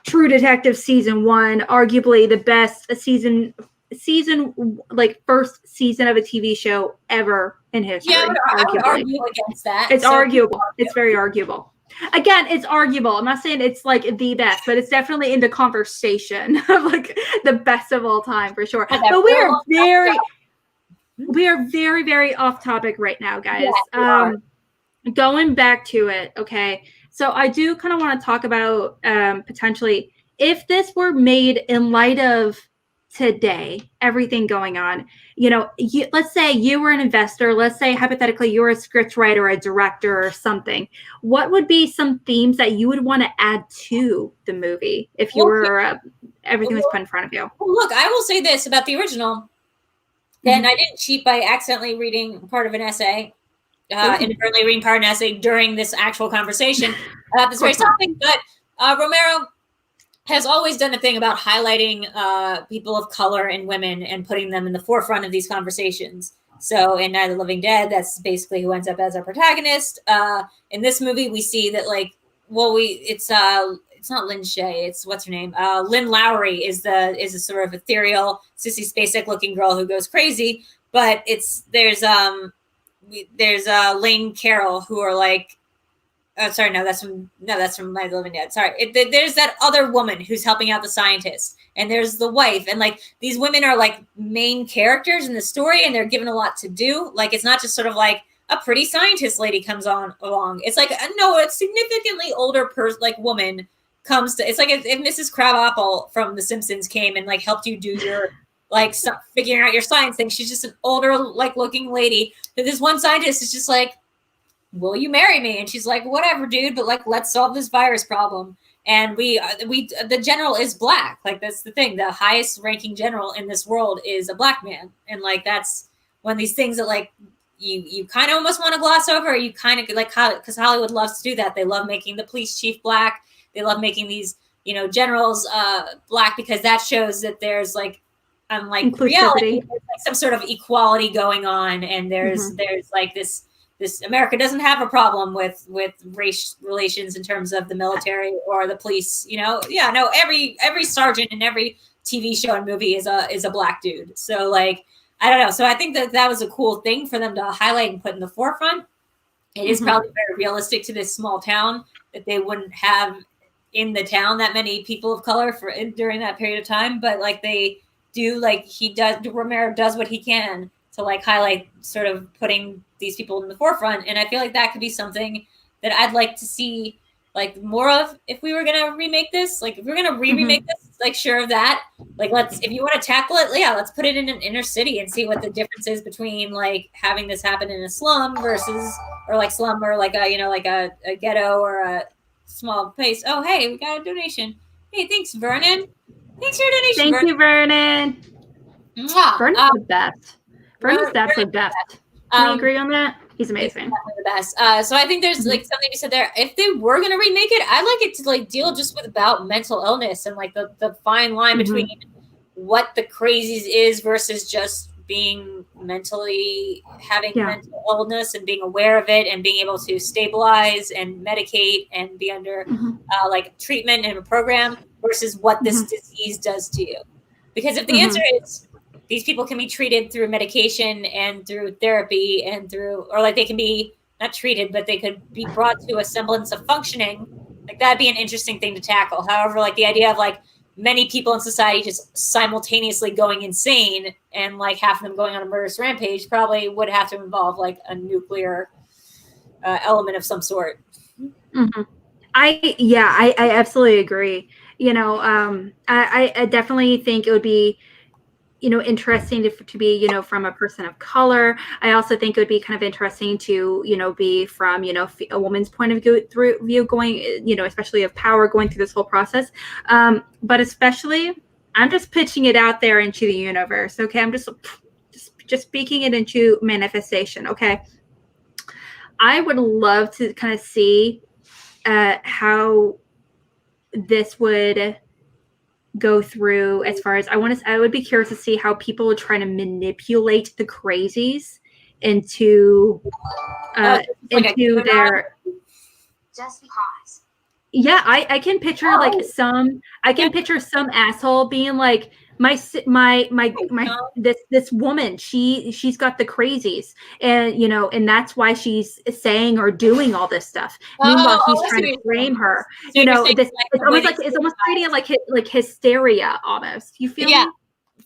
True Detective Season 1, arguably the best season like first season of a TV show ever in history. Yeah, I would argue against that. It's arguable. It's very arguable. Again, it's arguable. I'm not saying it's like the best, but it's definitely in the conversation of like the best of all time for sure. But we are very, very off topic right now, guys. Going back to it, okay. So I do kind of want to talk about potentially if this were made in light of today, everything going on, you know, let's say you were an investor, let's say hypothetically you're a scriptwriter, a director or something. What would be some themes that you would want to add to the movie if you were everything was put in front of you? Well, look, I will say this about the original. And I didn't cheat by accidentally reading part of an essay, inadvertently reading part of an essay during this actual conversation about this very topic. But Romero has always done a thing about highlighting people of color and women and putting them in the forefront of these conversations. So in Night of the Living Dead, that's basically who ends up as our protagonist. In this movie, we see that, like, well, it's not Lynn Shay, it's what's her name? Lynn Lowry is a sort of ethereal, Sissy Spacek looking girl who goes crazy. But there's Lane Carroll who are like, oh, sorry, that's from Night of the Living Dead. Sorry, there's that other woman who's helping out the scientist, and there's the wife, and like these women are like main characters in the story, and they're given a lot to do. Like it's not just sort of like a pretty scientist lady comes along. It's like no, a significantly older woman comes to. It's like if Mrs. Crabapple from The Simpsons came and like helped you do your figuring out your science thing. She's just an older looking lady. This one scientist is just like, will you marry me? And she's like, whatever, dude, but like, let's solve this virus problem. And the general is black. Like, that's the thing. The highest ranking general in this world is a black man. And like, that's one of these things that like, you kind of almost want to gloss over. Or you kind of like, because Hollywood loves to do that. They love making the police chief black. They love making these, generals black, because that shows that there's like, unlike reality, there's like some sort of equality going on. And there's like this America doesn't have a problem with race relations in terms of the military or the police, every sergeant in every TV show and movie is a black dude. So like, I don't know. So I think that was a cool thing for them to highlight and put in the forefront. It is probably very realistic to this small town that they wouldn't have in the town that many people of color during that period of time. But like they do, like Romero does what he can to like highlight sort of putting these people in the forefront. And I feel like that could be something that I'd like to see like more of if we were going to remake this. Like if we're going to remake this, like sure of that. Like if you want to tackle it, let's put it in an inner city and see what the difference is between like having this happen in a slum versus, or like slum or like a ghetto or a small place. Oh, hey, we got a donation. Hey, thanks, Vernon. Thanks for your donation. Thank you, Vernon. Vernon's the best. Vernon's absolutely best. Can we agree on that? He's amazing. He's definitely the best. So I think there's like something to be said there. If they were going to remake it, I'd like it to like deal just with about mental illness and like the fine line between what the Crazies is versus just being having mental illness and being aware of it and being able to stabilize and medicate and be under like treatment and a program versus what this disease does to you. Because if the answer is these people can be treated through medication and through therapy and or like they can be not treated, but they could be brought to a semblance of functioning. Like that'd be an interesting thing to tackle. However, like the idea of like many people in society just simultaneously going insane and like half of them going on a murderous rampage probably would have to involve like a nuclear element of some sort. I absolutely agree. I definitely think it would be, interesting to be, from a person of color. I also think it would be kind of interesting to, be from, a woman's point of view going, especially of power going through this whole process. But especially, I'm just pitching it out there into the universe. Okay. I'm just speaking it into manifestation. Okay. I would love to kind of see how this would go through as far as I would be curious to see how people would try to manipulate the Crazies into their just because. Yeah, I can picture picture some asshole being like this woman, she's got the Crazies, and and that's why she's saying or doing all this stuff. Meanwhile, he's trying to frame her. It's almost creating like hysteria almost. You feel me?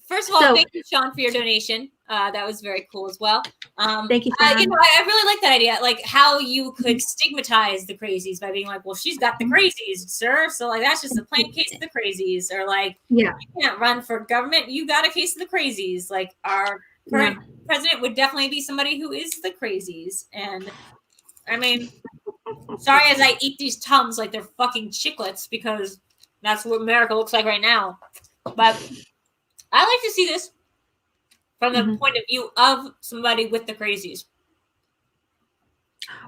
first of all, thank you, Sean, for your donation. That was very cool as well. Thank you, Sean. You know, I really like that idea, like how you could stigmatize the crazies by being like, well, she's got the crazies, sir. So like, that's just a plain case of the crazies. Or like, yeah, you can't run for government. You got a case of the crazies. Like our current president would definitely be somebody who is the crazies. And I mean, sorry as I eat these Tums like they're fucking chiclets, because that's what America looks like right now. But I like to see this from the point of view of somebody with the crazies,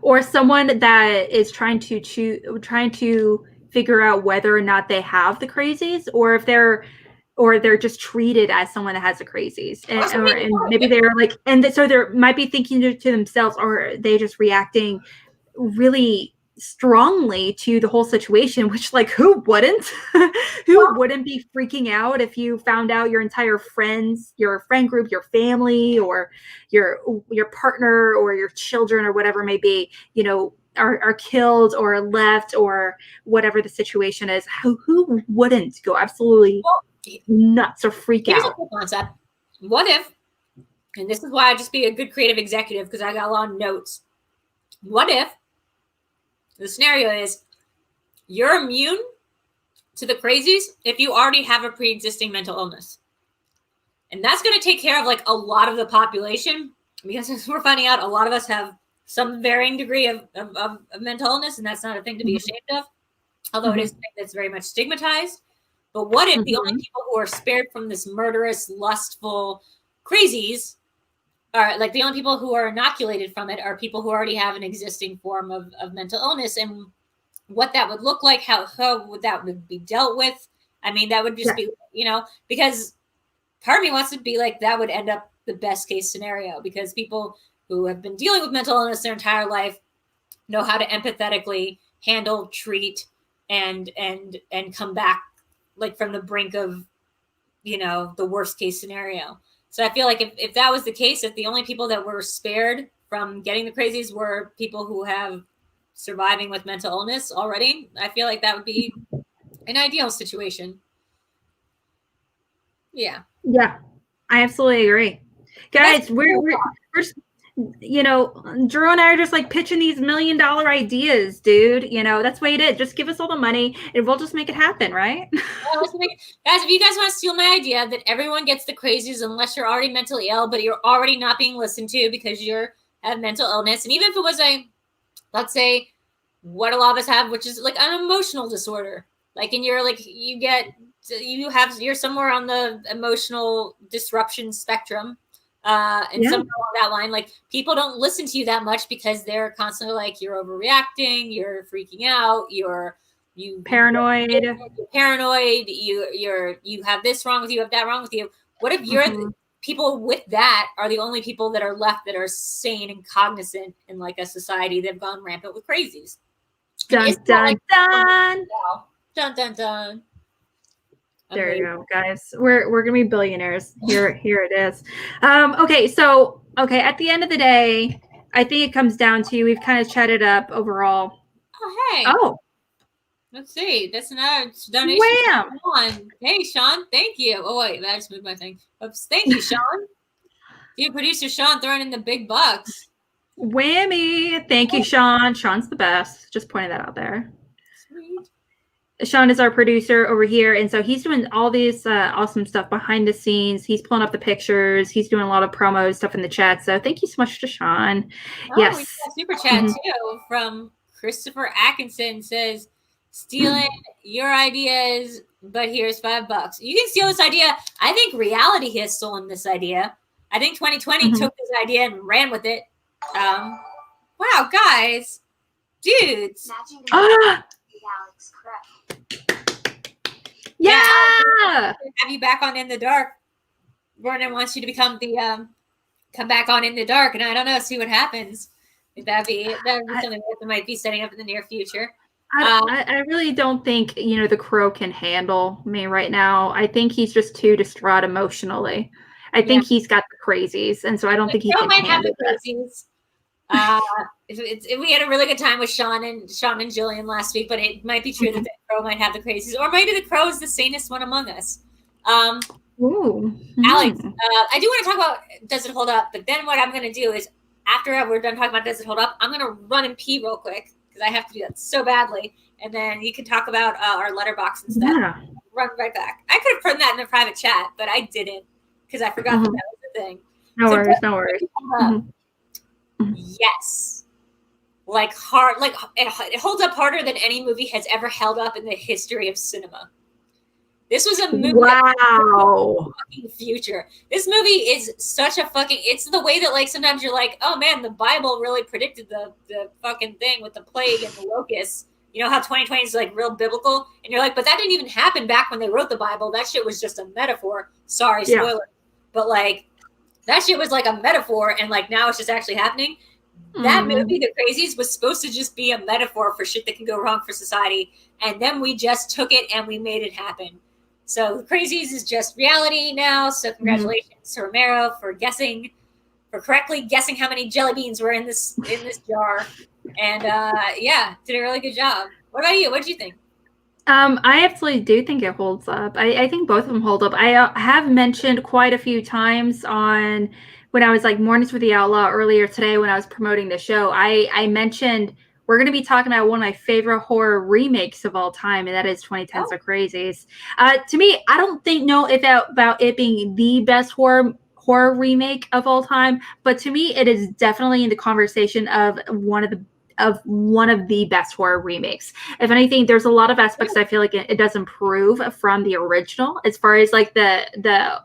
or someone that is trying to figure out whether or not they have the crazies, or if they're just treated as someone that has the crazies, and maybe they're like, and so they might be thinking to themselves, or are they just reacting really strongly to the whole situation, which, like, who wouldn't wouldn't be freaking out if you found out your entire friend group, your family, or your partner, or your children, or whatever it may be, you know, are killed or left, or whatever the situation is. Who wouldn't go absolutely nuts or freak out? Here's a cool concept. What if, and this is why I just be a good creative executive, because I got a lot of notes. What if the scenario is you're immune to the crazies if you already have a pre-existing mental illness? And that's going to take care of like a lot of the population, because as we're finding out, a lot of us have some varying degree of mental illness, and that's not a thing to be ashamed of, although it is a thing that's very much stigmatized. But what if the only people who are spared from this murderous, lustful crazies are like the only people who are inoculated from it are people who already have an existing form of mental illness, and what that would look like, how would that would be dealt with? I mean, that would just be, you know, because part of me wants to be like, that would end up the best case scenario, because people who have been dealing with mental illness their entire life know how to empathetically handle, treat, and come back like from the brink of, you know, the worst case scenario. So I feel like if that was the case, if the only people that were spared from getting the crazies were people who have surviving with mental illness already, I feel like that would be an ideal situation. Yeah. Yeah, I absolutely agree. Guys, we're you know, Drew and I are just like pitching these $1 million ideas, dude. You know, that's the way it is. Just give us all the money and we'll just make it happen, right? Guys, if you guys want to steal my idea that everyone gets the crazies unless you're already mentally ill, but you're already not being listened to because you have mental illness, and even if it was let's say, what a lot of us have, which is like an emotional disorder, like, and you're like, you're somewhere on the emotional disruption spectrum. And somewhere along that line, like, people don't listen to you that much because they're constantly like, you're overreacting, you're freaking out, you paranoid, you have this wrong with you, have that wrong with you. What if you're people with that are the only people that are left that are sane and cognizant in like a society that have gone rampant with crazies? Dun dun dun. Dun dun dun. There you go, guys. We're gonna be billionaires. Here it is. Okay, so at the end of the day, I think it comes down to, we've kind of chatted up overall. Oh, hey. Oh, let's see. That's another donation. Wham! Hey, Sean. Thank you. Oh wait, I just moved my thing. Oops. Thank you, Sean. Dude, producer Sean throwing in the big bucks. Whammy! Thank you, Sean. Sean's the best. Just pointing that out there. Sweet. Sean is our producer over here, and so he's doing all these awesome stuff behind the scenes. He's pulling up the pictures. He's doing a lot of promo stuff in the chat. So thank you so much to Sean. Oh, yes. We got a super chat too from Christopher Atkinson. Says, stealing your ideas, but here's $5. You can steal this idea. I think reality has stolen this idea. I think 2020 took this idea and ran with it. Wow, guys, dudes. Alex, correct. Yeah. Have you back on In the Dark. Vernon wants you to become the come back on In the Dark, and I don't know, see what happens. That'd be something that might be setting up in the near future. I really don't think, you know, the Crow can handle me right now. I think he's just too distraught emotionally. I think he's got the crazies, and so I don't think he can handle the crazies. We had a really good time with Sean and Jillian last week, but it might be true that the Crow might have the crazies, or maybe the Crow is the sanest one among us. Ooh. Alex, I do want to talk about does it hold up, but then what I'm going to do is after we're done talking about does it hold up, I'm going to run and pee real quick because I have to do that so badly, and then you can talk about our letterbox and stuff. Yeah. Run right back. I could have put that in the private chat, but I didn't because I forgot that was the thing. No worries, no worries. Yes. Like hard, like it holds up harder than any movie has ever held up in the history of cinema. This was a movie. Wow. Fucking future. This movie is such a fucking. It's the way that like sometimes you're like, oh man, the Bible really predicted the fucking thing with the plague and the locusts. You know how 2020 is like real biblical, and you're like, but that didn't even happen back when they wrote the Bible. That shit was just a metaphor. Sorry, spoiler. Yeah. But like that shit was like a metaphor, and like now it's just actually happening. That movie, The Crazies, was supposed to just be a metaphor for shit that can go wrong for society, and then we just took it and we made it happen. So The Crazies is just reality now. So congratulations to Romero for correctly guessing how many jelly beans were in this jar. And yeah, did a really good job. What about you? What did you think? I absolutely do think it holds up. I think both of them hold up. I have mentioned quite a few times on when I was like Mornings with the Outlaw earlier today when I was promoting the show. I mentioned we're going to be talking about one of my favorite horror remakes of all time, and that is 2010's The Crazies. To me, I don't think about it being the best horror remake of all time, but to me, it is definitely in the conversation of one of the best horror remakes. If anything, there's a lot of aspects I feel like it does improve from the original, as far as like the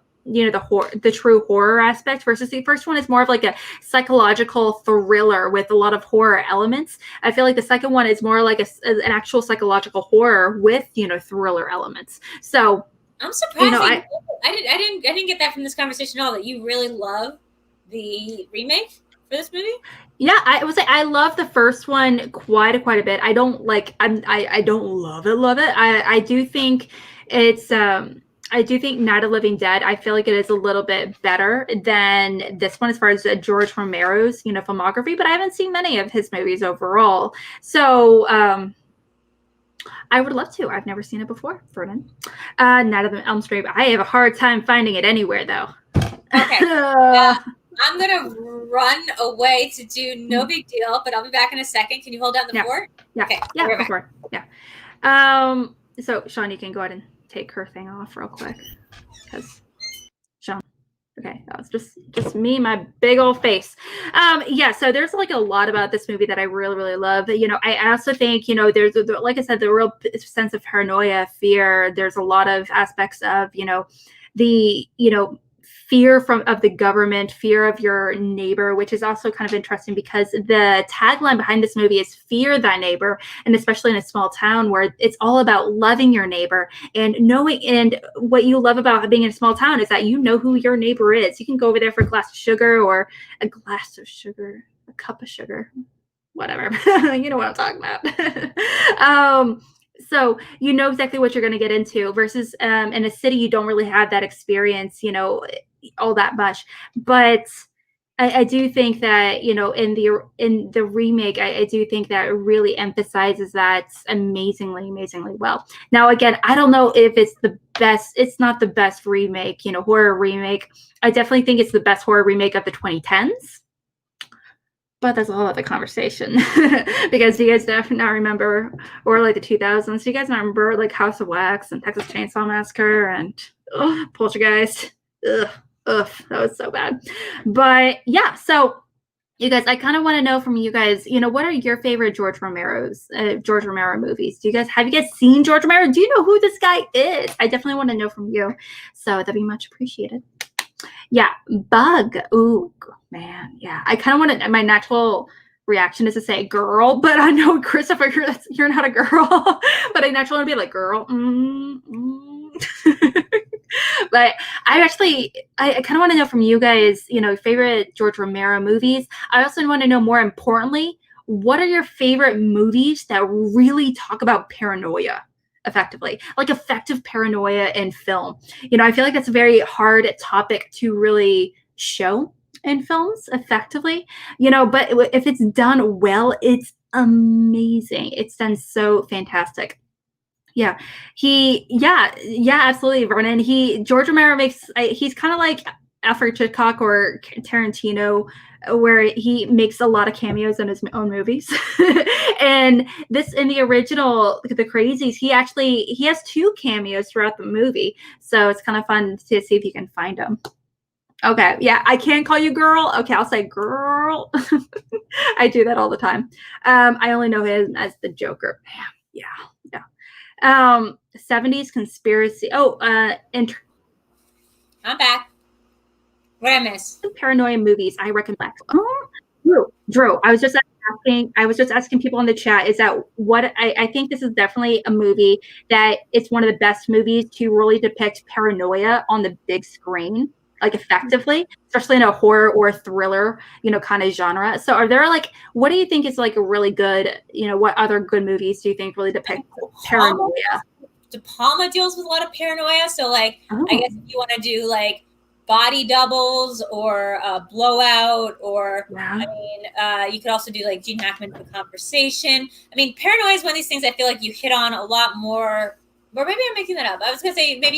true horror aspect, versus the first one is more of like a psychological thriller with a lot of horror elements. I feel like the second one is more like an actual psychological horror with thriller elements. So I'm surprised I didn't get that from this conversation at all, that you really love the remake for this movie. Yeah, I love the first one quite a bit. I don't love it. I do think it's I do think Night of the Living Dead, I feel like it is a little bit better than this one as far as George Romero's filmography, but I haven't seen many of his movies overall. So I would love to. I've never seen it before, Vernon. Night of the Elm Street. I have a hard time finding it anywhere though. Okay. I'm going to run away to do no big deal, but I'll be back in a second. Can you hold down the fort? Yeah. Okay. Yeah, go for it. Yeah. So, Sean, you can go ahead and take her thing off real quick. Because, Sean. Okay, that was just me, my big old face. Yeah, so there's like a lot about this movie that I really, really love. I also think, there's, like I said, the real sense of paranoia, fear. There's a lot of aspects of, the, fear of the government, fear of your neighbor, which is also kind of interesting because the tagline behind this movie is fear thy neighbor. And especially in a small town where it's all about loving your neighbor and knowing, and what you love about being in a small town is that you know who your neighbor is. You can go over there for a glass of sugar or a cup of sugar, whatever. You know what I'm talking about. So you know exactly what you're going to get into versus in a city, you don't really have that experience, all that much. But I do think that, in the remake, I do think that it really emphasizes that amazingly well. Now, again, I don't know if it's the best. It's not the best remake, horror remake. I definitely think it's the best horror remake of the 2010s. But that's a whole other conversation because you guys definitely not remember, or like the 2000s. You guys not remember like House of Wax and Texas Chainsaw Massacre and Poltergeist. Ugh, that was so bad. But yeah, so you guys, I kind of want to know from you guys, what are your favorite George Romero movies? Have you guys seen George Romero? Do you know who this guy is? I definitely want to know from you. So that'd be much appreciated. Yeah, Bug. Ooh, man. Yeah, I kind of want to. My natural reaction is to say girl, but I know Christopher, you're not a girl. But I naturally want to be like girl. But I kind of want to know from you guys, favorite George Romero movies. I also want to know, more importantly, what are your favorite movies that really talk about paranoia? Effectively, like effective paranoia in film. I feel like that's a very hard topic to really show in films effectively, but if it's done well, it's amazing. It's done so fantastic. Yeah, absolutely, Vernon. George Romero he's kind of like Alfred Hitchcock or Tarantino, where he makes a lot of cameos in his own movies. And this, in the original, the Crazies, he has 2 cameos throughout the movie, so it's kind of fun to see if you can find them. Okay, yeah, I can't call you girl. Okay, I'll say girl. I do that all the time. I only know him as the Joker. Yeah. 70s conspiracy. And I'm back. What did I miss? Paranoia movies I recommend. Drew, I was just asking people in the chat, is that what I think this is definitely a movie that it's one of the best movies to really depict paranoia on the big screen, like effectively, especially in a horror or thriller, kind of genre. So are there what do you think is like a really good, what other good movies do you think really depict paranoia? De Palma deals with a lot of paranoia. So I guess if you want to do Body Doubles or Blowout, or you could also do Gene Hackman, The Conversation. I mean, paranoia is one of these things I feel like you hit on a lot more. Or maybe I'm making that up. I was gonna say maybe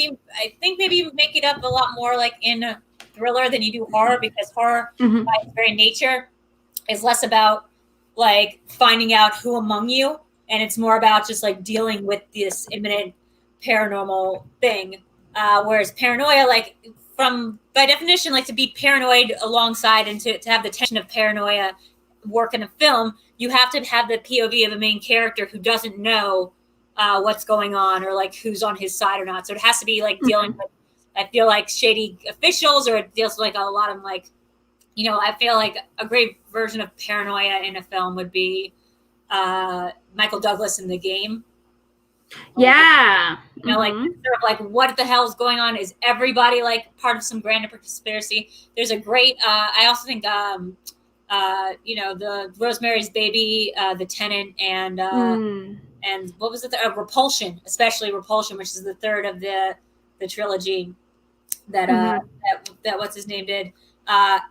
you make it up a lot more in a thriller than you do horror, because horror by its very nature is less about finding out who among you, and it's more about just dealing with this imminent paranormal thing. Whereas paranoia, by definition, to be paranoid alongside and to have the tension of paranoia work in a film, you have to have the POV of a main character who doesn't know what's going on, or who's on his side or not. So it has to be dealing with, I feel shady officials, or it deals with a lot of I feel like a great version of paranoia in a film would be Michael Douglas in The Game. Yeah. Sort of what the hell is going on? Is everybody part of some grander conspiracy? There's a great, I also think, the Rosemary's Baby, The Tenant, and what was it? Repulsion, especially Repulsion, which is the third of the trilogy that what's his name did.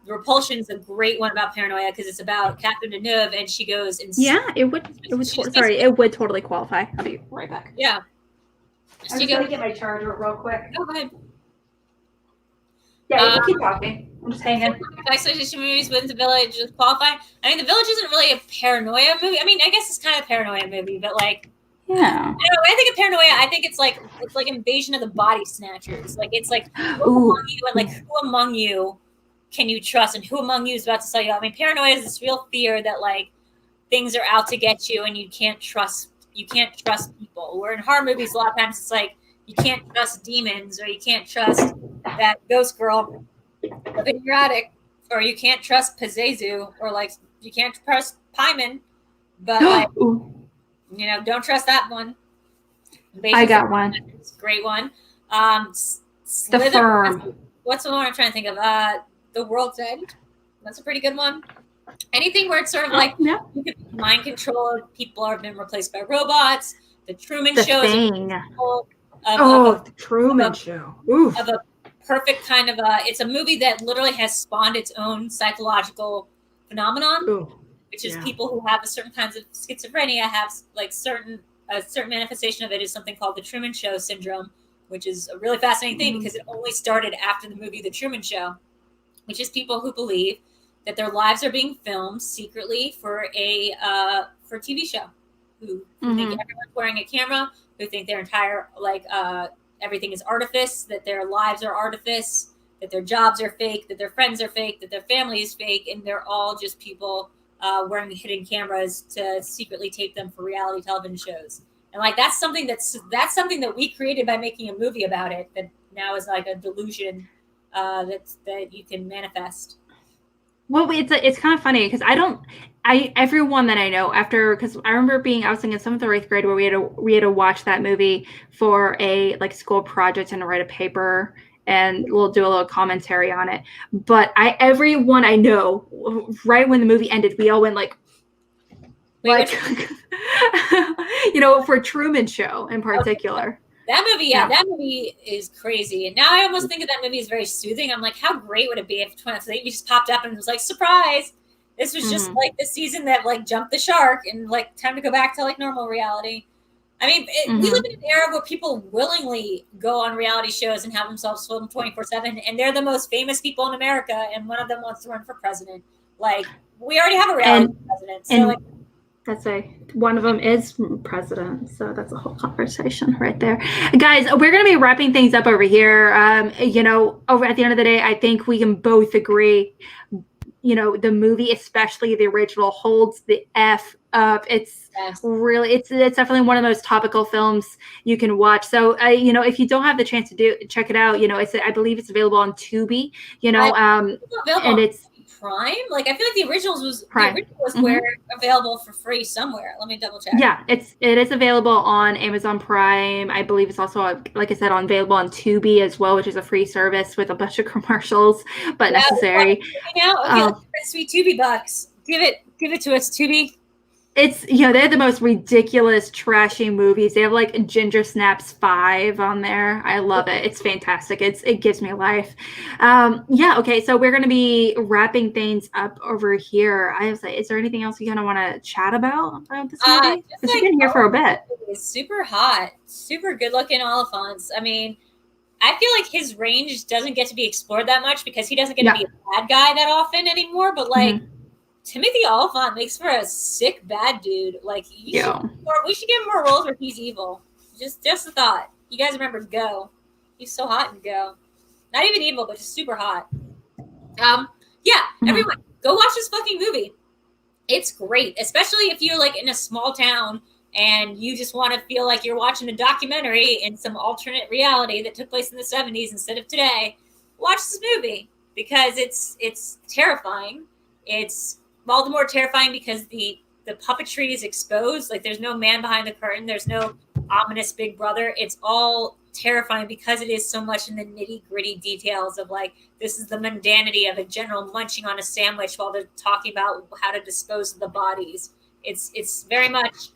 Repulsion is a great one about paranoia, because it's about Catherine Deneuve, and she goes and it would totally qualify. I'll be right back. Yeah. I'm just gonna get my charger real quick. Go ahead. Yeah, you can keep talking. I'm just hanging. Exploitation movies within The Village qualify. I mean, The Village isn't really a paranoia movie. I mean, I guess it's kind of a paranoia movie, but yeah. I think of paranoia, I think it's Invasion of the Body Snatchers. It's who among you, and who among you can you trust, and who among you is about to sell you out. I mean, paranoia is this real fear that things are out to get you, and you can't trust people. Where in horror movies, a lot of times it's you can't trust demons, or you can't trust that ghost girl up in your attic, or you can't trust Pazuzu, or you can't trust Pyman, but don't trust that one. I got one. It's a great one. The Firm. What's the one I'm trying to think of? The World's End. That's a pretty good one. Anything where it's sort of you can mind control, people have been replaced by robots. The Truman Show is the Truman Show. Oof. Of a perfect kind of it's a movie that literally has spawned its own psychological phenomenon, which is people who have a certain kinds of schizophrenia have a certain manifestation of it is something called the Truman Show syndrome, which is a really fascinating thing, because it only started after the movie The Truman Show, which is people who believe that their lives are being filmed secretly for a TV show, who think everyone's wearing a camera, who think their entire everything is artifice, that their lives are artifice, that their jobs are fake, that their friends are fake, that their family is fake, and they're all just people wearing hidden cameras to secretly tape them for reality television shows. And that's something that we created by making a movie about it, that now is a delusion that you can manifest. Well, it's kind of funny, because everyone that I know because I remember I was in 7th or 8th grade where we had to watch that movie for a school project and to write a paper, and we'll do a little commentary on it. But everyone I know, right when the movie ended, we all went for Truman Show in particular. That movie, that movie is crazy. And now I almost think of that movie as very soothing. I'm how great would it be if 20th just popped up and was surprise. This was just the season that jumped the shark, and time to go back to normal reality. I mean, we live in an era where people willingly go on reality shows and have themselves filmed 24/7, and they're the most famous people in America, and one of them wants to run for president. Like, we already have a reality president. So, like, that's one of them is president, so that's a whole conversation right there. Guys, we're going to be wrapping things up over here. You know, over at the end of the day, I think we can both agree, you know, the movie, especially the original, holds the F up. It's really, it's definitely one of those topical films you can watch. So, you know, if you don't have the chance to check it out, you know, I believe it's available on Tubi, you know, and it's Prime. Like, I feel like the original was where available for free somewhere. Let me double check. Yeah, it is available on Amazon Prime. I believe it's also, like I said, available on Tubi as well, which is a free service with a bunch of commercials, but necessary. Sweet Tubi bucks. Give it to us, Tubi. It's, you know, they're the most ridiculous, trashy movies. They have like Ginger Snaps 5 on there. I love it. It's fantastic. It gives me life. Yeah. Okay. So we're going to be wrapping things up over here. I was like, is there anything else you kind of want to chat about this movie? Because we've been here for a bit. It's super hot, super good looking Oliphants. I mean, I feel like his range doesn't get to be explored that much because he doesn't get to be a bad guy that often anymore. But like, Timothy Oliphant makes for a sick bad dude. Like, we should give him more roles where he's evil. Just a thought. You guys remember Go? He's so hot in Go. Not even evil, but just super hot. Everyone, go watch this fucking movie. It's great, especially if you're like in a small town and you just want to feel like you're watching a documentary in some alternate reality that took place in the 70s instead of today. Watch this movie because it's terrifying. It's all the more terrifying because the puppetry is exposed. Like, there's no man behind the curtain. There's no ominous big brother. It's all terrifying because it is so much in the nitty-gritty details of, like, this is the mundanity of a general munching on a sandwich while they're talking about how to dispose of the bodies. It's very much,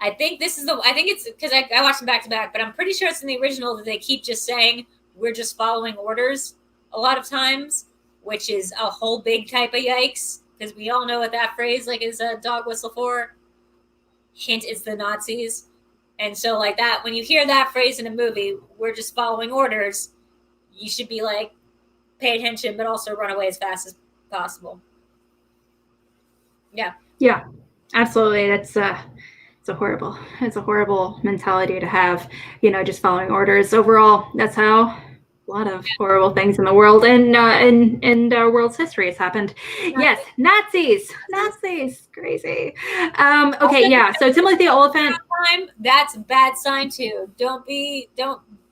I think it's because I watched them back to back, but I'm pretty sure it's in the original that they keep just saying, we're just following orders a lot of times, which is a whole big type of yikes. Because we all know what that phrase like is a dog whistle for. Hint, it's the Nazis. And so like that, when you hear that phrase in a movie, we're just following orders, you should be like, pay attention, but also run away as fast as possible. Yeah. Yeah, absolutely. It's a horrible mentality to have, you know, just following orders. Overall, that's how a lot of horrible things in the world and in our world's history has happened. Yes, Nazis, crazy. Okay, yeah. So Timothy the Oliphant. That's a bad sign too. Don't be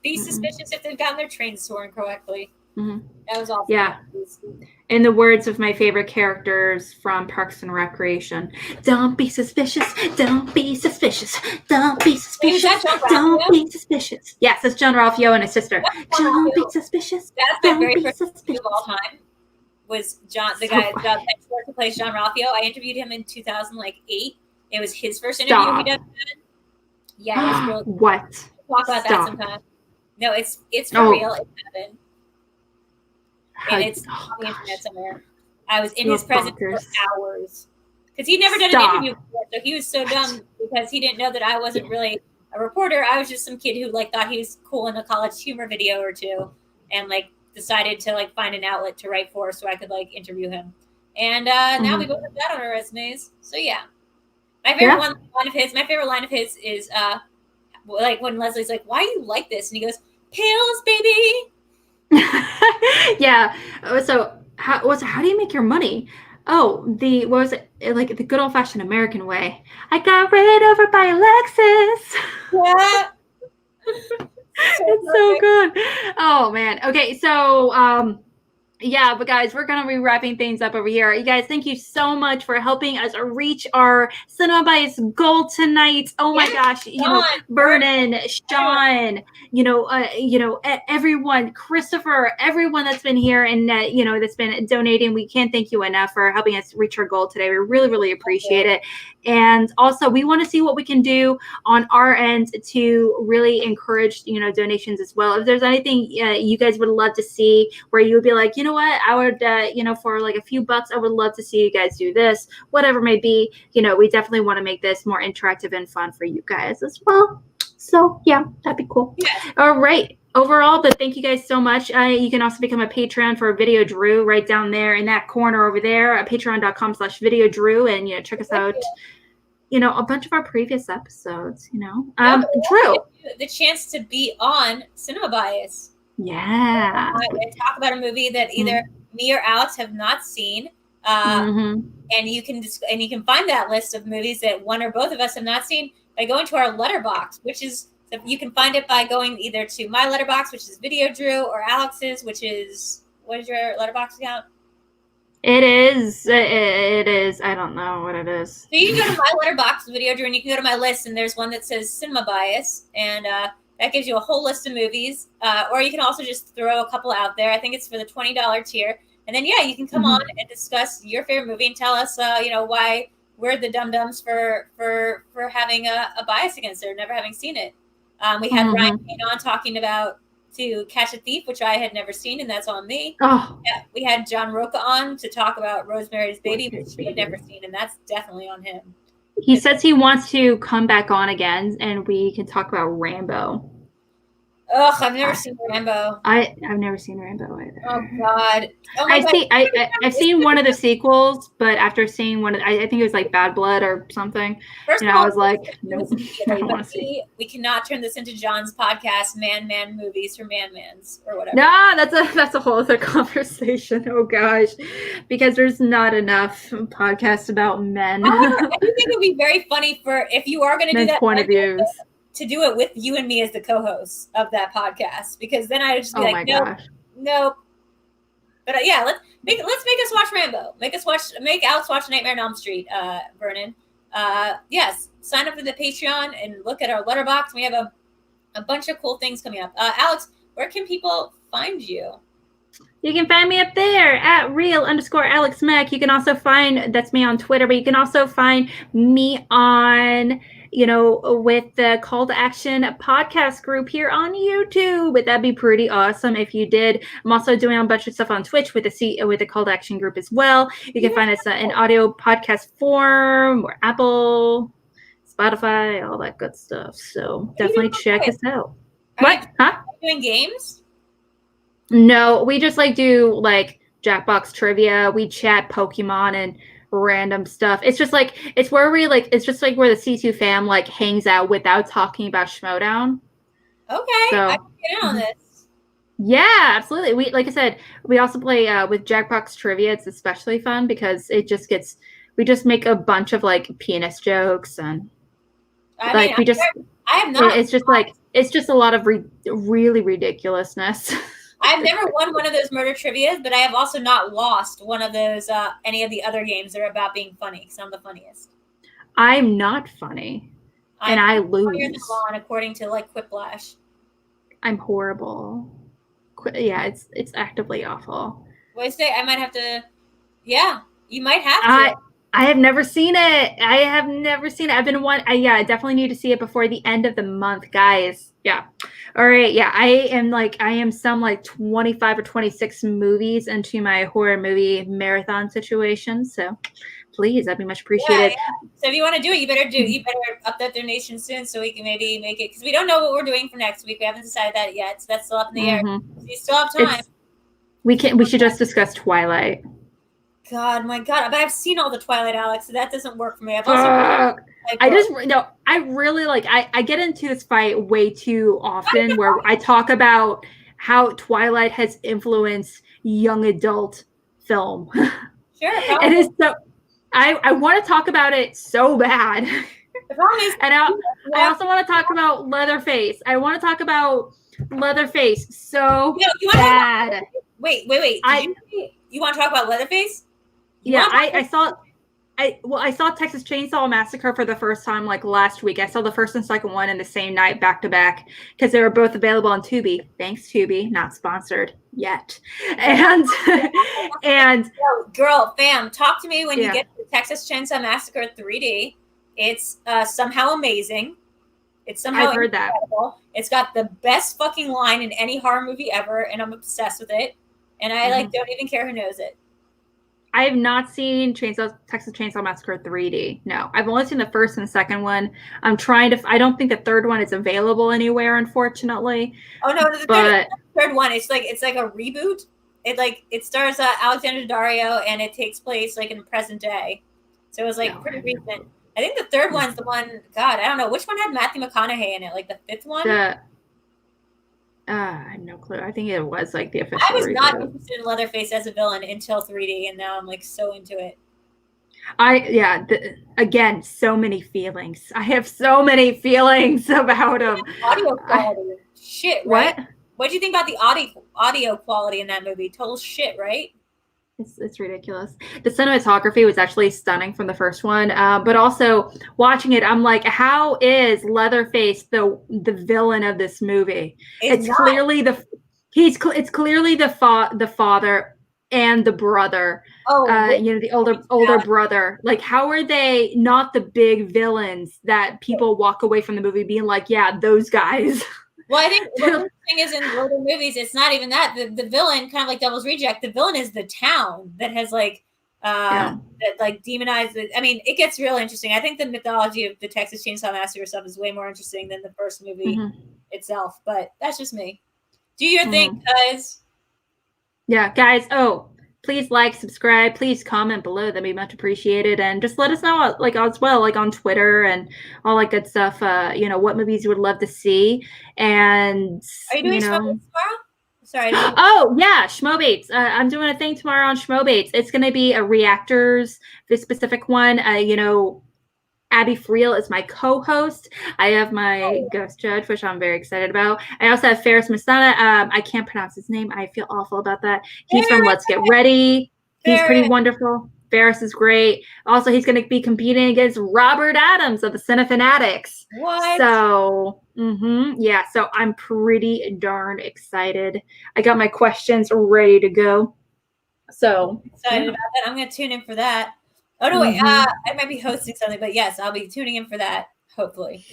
suspicious if they've gotten their trains torn correctly. That was awful. Yeah. In the words of my favorite characters from Parks and Recreation, don't be suspicious, don't be suspicious, don't be suspicious, don't be suspicious. Yes, it's John Ralphio and his sister. Don't be suspicious. That's my very first interview of all time. Was John, the guy who plays John Ralphio. I interviewed him in 2008. It was his first interview he did. Yeah, it was really cool. What? We'll talk about that sometime. No, it's for real. It happened. And it's on the internet somewhere. I was in his presence for hours. Because he'd never done an interview before, so he was so dumb because he didn't know that I wasn't really a reporter. I was just some kid who like thought he was cool in a college humor video or two and like decided to like find an outlet to write for so I could like interview him. And now we both have that on our resumes. So yeah. My favorite line of his is like when Leslie's like, "Why do you like this?" And he goes, "Pills, baby." Yeah. So how do you make your money? Oh, what was it? Like the good old fashioned American way. I got ran over by a Lexus. Yeah. It's so good. Oh man. Okay. So, yeah, but guys, we're going to be wrapping things up over here. You guys, thank you so much for helping us reach our Cinema Bias goal tonight. Oh my gosh, Vernon, Sean, everyone, Christopher, everyone that's been here and that's been donating. We can't thank you enough for helping us reach our goal today. We really, really appreciate it. And also, we want to see what we can do on our end to really encourage, donations as well. If there's anything you guys would love to see where you would be like, you know what, I would, for like a few bucks, I would love to see you guys do this, whatever it may be, we definitely want to make this more interactive and fun for you guys as well. So yeah, that'd be cool. Yeah. All right. Overall, but thank you guys so much. You can also become a Patreon for VideoDrew right down there in that corner over there at patreon.com/VideoDrew, and check us out. A bunch of our previous episodes. Drew, the chance to be on Cinema Bias. Yeah. And talk about a movie that either me or Alex have not seen. And you can find that list of movies that one or both of us have not seen by going to our LetterBoxd, which is, you can find it by going either to my LetterBoxd, which is VideoDrew, or Alex's, which is, what is your LetterBoxd account? It is. I don't know what it is. So you can go to my LetterBoxd, VideoDrew, and you can go to my list, and there's one that says Cinema Bias, and that gives you a whole list of movies. Or you can also just throw a couple out there. I think it's for the $20 tier. And then, you can come on and discuss your favorite movie and tell us, why we're the dum-dums for having a bias against it or never having seen it. We had Ryan Payne on talking about To Catch a Thief, which I had never seen, and that's on me. Oh. Yeah, we had John Roca on to talk about Rosemary's Baby, which he had never seen, and that's definitely on him. He says he wants to come back on again, and we can talk about Rambo. Ugh, I've never seen Rambo. I've never seen Rambo either. Oh God! Oh I've seen one of the sequels, but after seeing one, I think it was like Bad Blood or something. First of all, I was like, no, I don't want to see. We cannot turn this into John's podcast, Man movies for man-mans or whatever. No, that's a whole other conversation. Oh gosh, because there's not enough podcasts about men. I do think it would be very funny for if you are going to do that point of views. To do it with you and me as the co-hosts of that podcast, because then I would just be nope. But let's make us watch Rambo. Make Alex watch Nightmare on Elm Street, Vernon. Yes, sign up for the Patreon and look at our LetterBoxd. We have a bunch of cool things coming up. Alex, where can people find you? You can find me up there at real_AlexMac. You can also find, that's me on Twitter, but you can also find me on, with the Call to Action podcast group here on YouTube. But that'd be pretty awesome if you did. I'm also doing a bunch of stuff on Twitch with the Call to Action group as well. You can find us in audio podcast form or Apple, Spotify, all that good stuff. So definitely check us out. What? Huh? Are you doing games? No, we just do Jackbox trivia. We chat Pokemon and random stuff. It's just it's where we it's just where the C2 fam hangs out without talking about Schmoedown. Okay, so, I can get in on this. Yeah, absolutely. We like I said, we also play with Jackbox trivia. It's especially fun because it just we just make a bunch of penis jokes and I have not. It's just a lot of really ridiculousness. I've never won one of those murder trivias, but I have also not lost one of those, any of the other games that are about being funny, because I'm the funniest. I'm not funny, and I lose. According to Quiplash. I'm horrible. Yeah, it's actively awful. Well, I might have to. Yeah, you might have to. I have never seen it. I've been I definitely need to see it before the end of the month, guys. Yeah. All right. Yeah. I am some 25 or 26 movies into my horror movie marathon situation. So please, that'd be much appreciated. Yeah. So if you want to do it, you better up that donation soon so we can maybe make it, because we don't know what we're doing for next week. We haven't decided that yet. So that's still up in the air. So you still have time. We should just discuss Twilight. God, my God. But I've seen all the Twilight, Alex, so that doesn't work for me. I've also I really I get into this fight way too often where I talk about how Twilight has influenced young adult film. Sure. It is so I want to talk about it so bad. The problem is, and I also want to talk about Leatherface. I want to talk about Leatherface so bad. Wait. You want to talk about Leatherface? I saw Texas Chainsaw Massacre for the first time last week. I saw the first and second one in the same night back to back because they were both available on Tubi. Thanks, Tubi, not sponsored yet. And girl, fam, talk to me when you get the Texas Chainsaw Massacre 3D. It's somehow amazing. It's somehow I've heard that. incredible. It's got the best fucking line in any horror movie ever, and I'm obsessed with it. And I like don't even care who knows it. I have not seen Texas Chainsaw Massacre 3D. No, I've only seen the first and the second one. I'm trying to. I don't think the third one is available anywhere, unfortunately. Oh no, the third one. It's like a reboot. It stars Alexander Daddario, and it takes place like in the present day. So it was like pretty recent. I think the third one's the one. God, I don't know which one had Matthew McConaughey in it. Like the fifth one. I have no clue. I think it was like the official. I was not interested in Leatherface as a villain until 3D, and now I'm like so into it. Again, so many feelings. I have so many feelings about him. Audio quality, shit. Right? What do you think about the audio quality in that movie? Total shit, right? It's ridiculous. The cinematography was actually stunning from the first one, but also watching it, I'm like, how is Leatherface the villain of this movie? It's clearly it's clearly the father and the brother. The older brother. Like, how are they not the big villains that people walk away from the movie being like, yeah, those guys? Well, I think the thing is in older movies, it's not even that. The villain, kind of like Devil's Reject, the villain is the town that has that demonized it. I mean, it gets real interesting. I think the mythology of the Texas Chainsaw Massacre stuff is way more interesting than the first movie itself. But that's just me. Do your thing, guys. Yeah, guys. Oh, please like, subscribe, please comment below. That'd be much appreciated. And just let us know, like, as well, like on Twitter and all that good stuff, what movies you would love to see. And are you doing Schmoebates tomorrow? Sorry. Oh yeah, Schmoebates. I'm doing a thing tomorrow on Schmoebates. It's going to be a reactors, this specific one. Abby Friel is my co-host. I have my ghost judge, which I'm very excited about. I also have Ferris Mastana. I can't pronounce his name. I feel awful about that. He's from Let's Get Ready. He's pretty wonderful. Ferris is great. Also, he's going to be competing against Robert Adams of the Cinefanatics. What? So, yeah. So I'm pretty darn excited. I got my questions ready to go. So excited about that. I'm going to tune in for that. Oh no, wait. I might be hosting something, but yes, I'll be tuning in for that. Hopefully,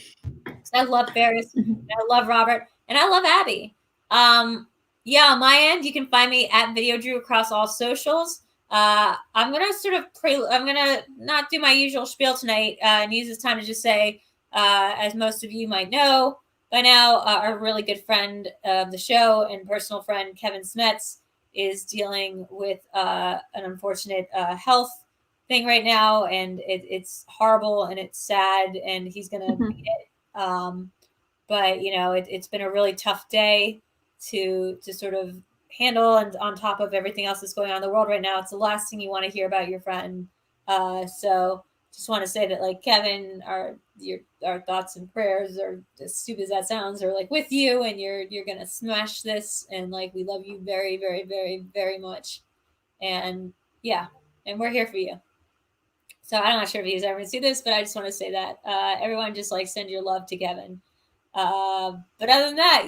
I love Ferris, and I love Robert, and I love Abby. On my end, you can find me at VideoDrew across all socials. I'm gonna not do my usual spiel tonight and use this time to just say, as most of you might know by now, our really good friend of the show and personal friend Kevin Smets is dealing with an unfortunate health thing right now, and it's horrible and it's sad, and he's gonna beat it. But it's been a really tough day to sort of handle, and on top of everything else that's going on in the world right now, it's the last thing you want to hear about your friend. So just want to say that, like, Kevin, our thoughts and prayers are, as stupid as that sounds, are like with you, and you're gonna smash this, and like we love you very, very, very, very much, and and we're here for you. So I'm not sure if he's ever going to see this, but I just want to say that everyone just like send your love to Kevin. But other than that,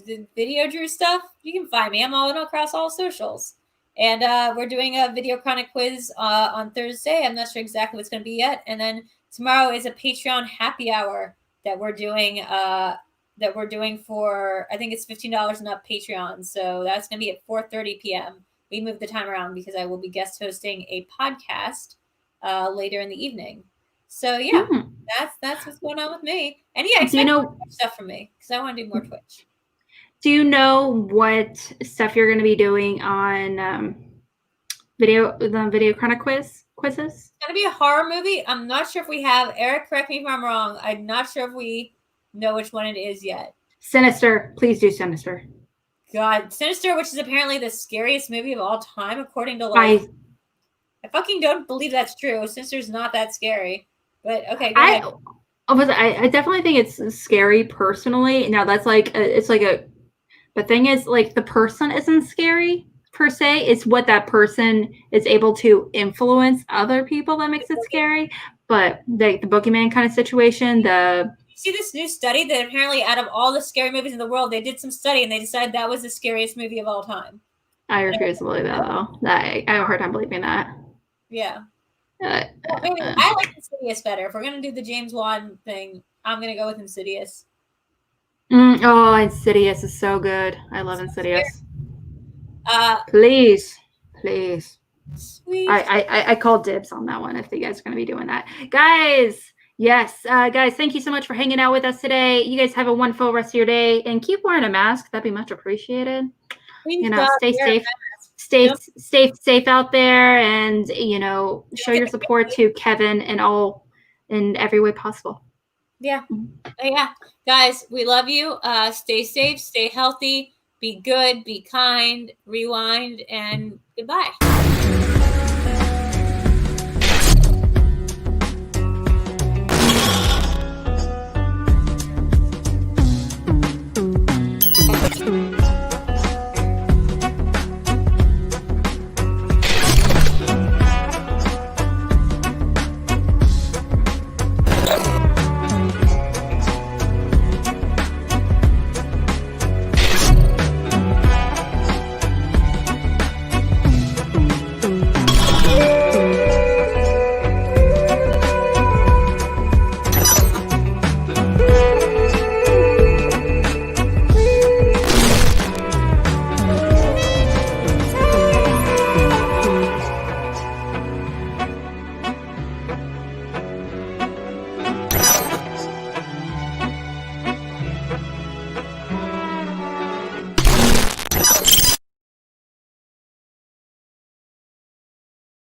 the VideoDrew stuff, you can find me. I'm all across all socials. And we're doing a VideoChronic quiz on Thursday. I'm not sure exactly what's going to be yet. And then tomorrow is a Patreon happy hour that we're doing for, I think it's $15 and up Patreon. So that's going to be at 4:30 p.m. We moved the time around because I will be guest hosting a podcast later in the evening. So that's what's going on with me. And expect more stuff from me because I want to do more Twitch. Do you know what stuff you're going to be doing on the VideoChronic quizzes? It's going to be a horror movie. I'm not sure if we have. Eric, correct me if I'm wrong. I'm not sure if we know which one it is yet. Sinister. Please do Sinister. God, Sinister, which is apparently the scariest movie of all time, according to I fucking don't believe that's true. Sinister's not that scary. But okay, go ahead. I definitely think it's scary personally. Now that's the thing is, like, the person isn't scary per se. It's what that person is able to influence other people that makes it scary. But the boogeyman kind of situation, see this new study that apparently out of all the scary movies in the world, they did some study and they decided that was the scariest movie of all time. I refuse to believe that, though. I have a hard time believing that. Yeah. Maybe I like Insidious better. If we're gonna do the James Wan thing, I'm gonna go with Insidious. Oh, Insidious is so good. I love Insidious. Please. Sweet. I called dibs on that one if you guys are going to be doing that. Guys, yes. Guys, thank you so much for hanging out with us today. You guys have a wonderful rest of your day. And keep wearing a mask. That'd be much appreciated. Please, You know, God, stay wear a safe. mask. Stay safe out there, and you know, show your support to Kevin in every way possible. Yeah. Guys, we love you. Stay safe, stay healthy, be good, be kind, rewind, and goodbye.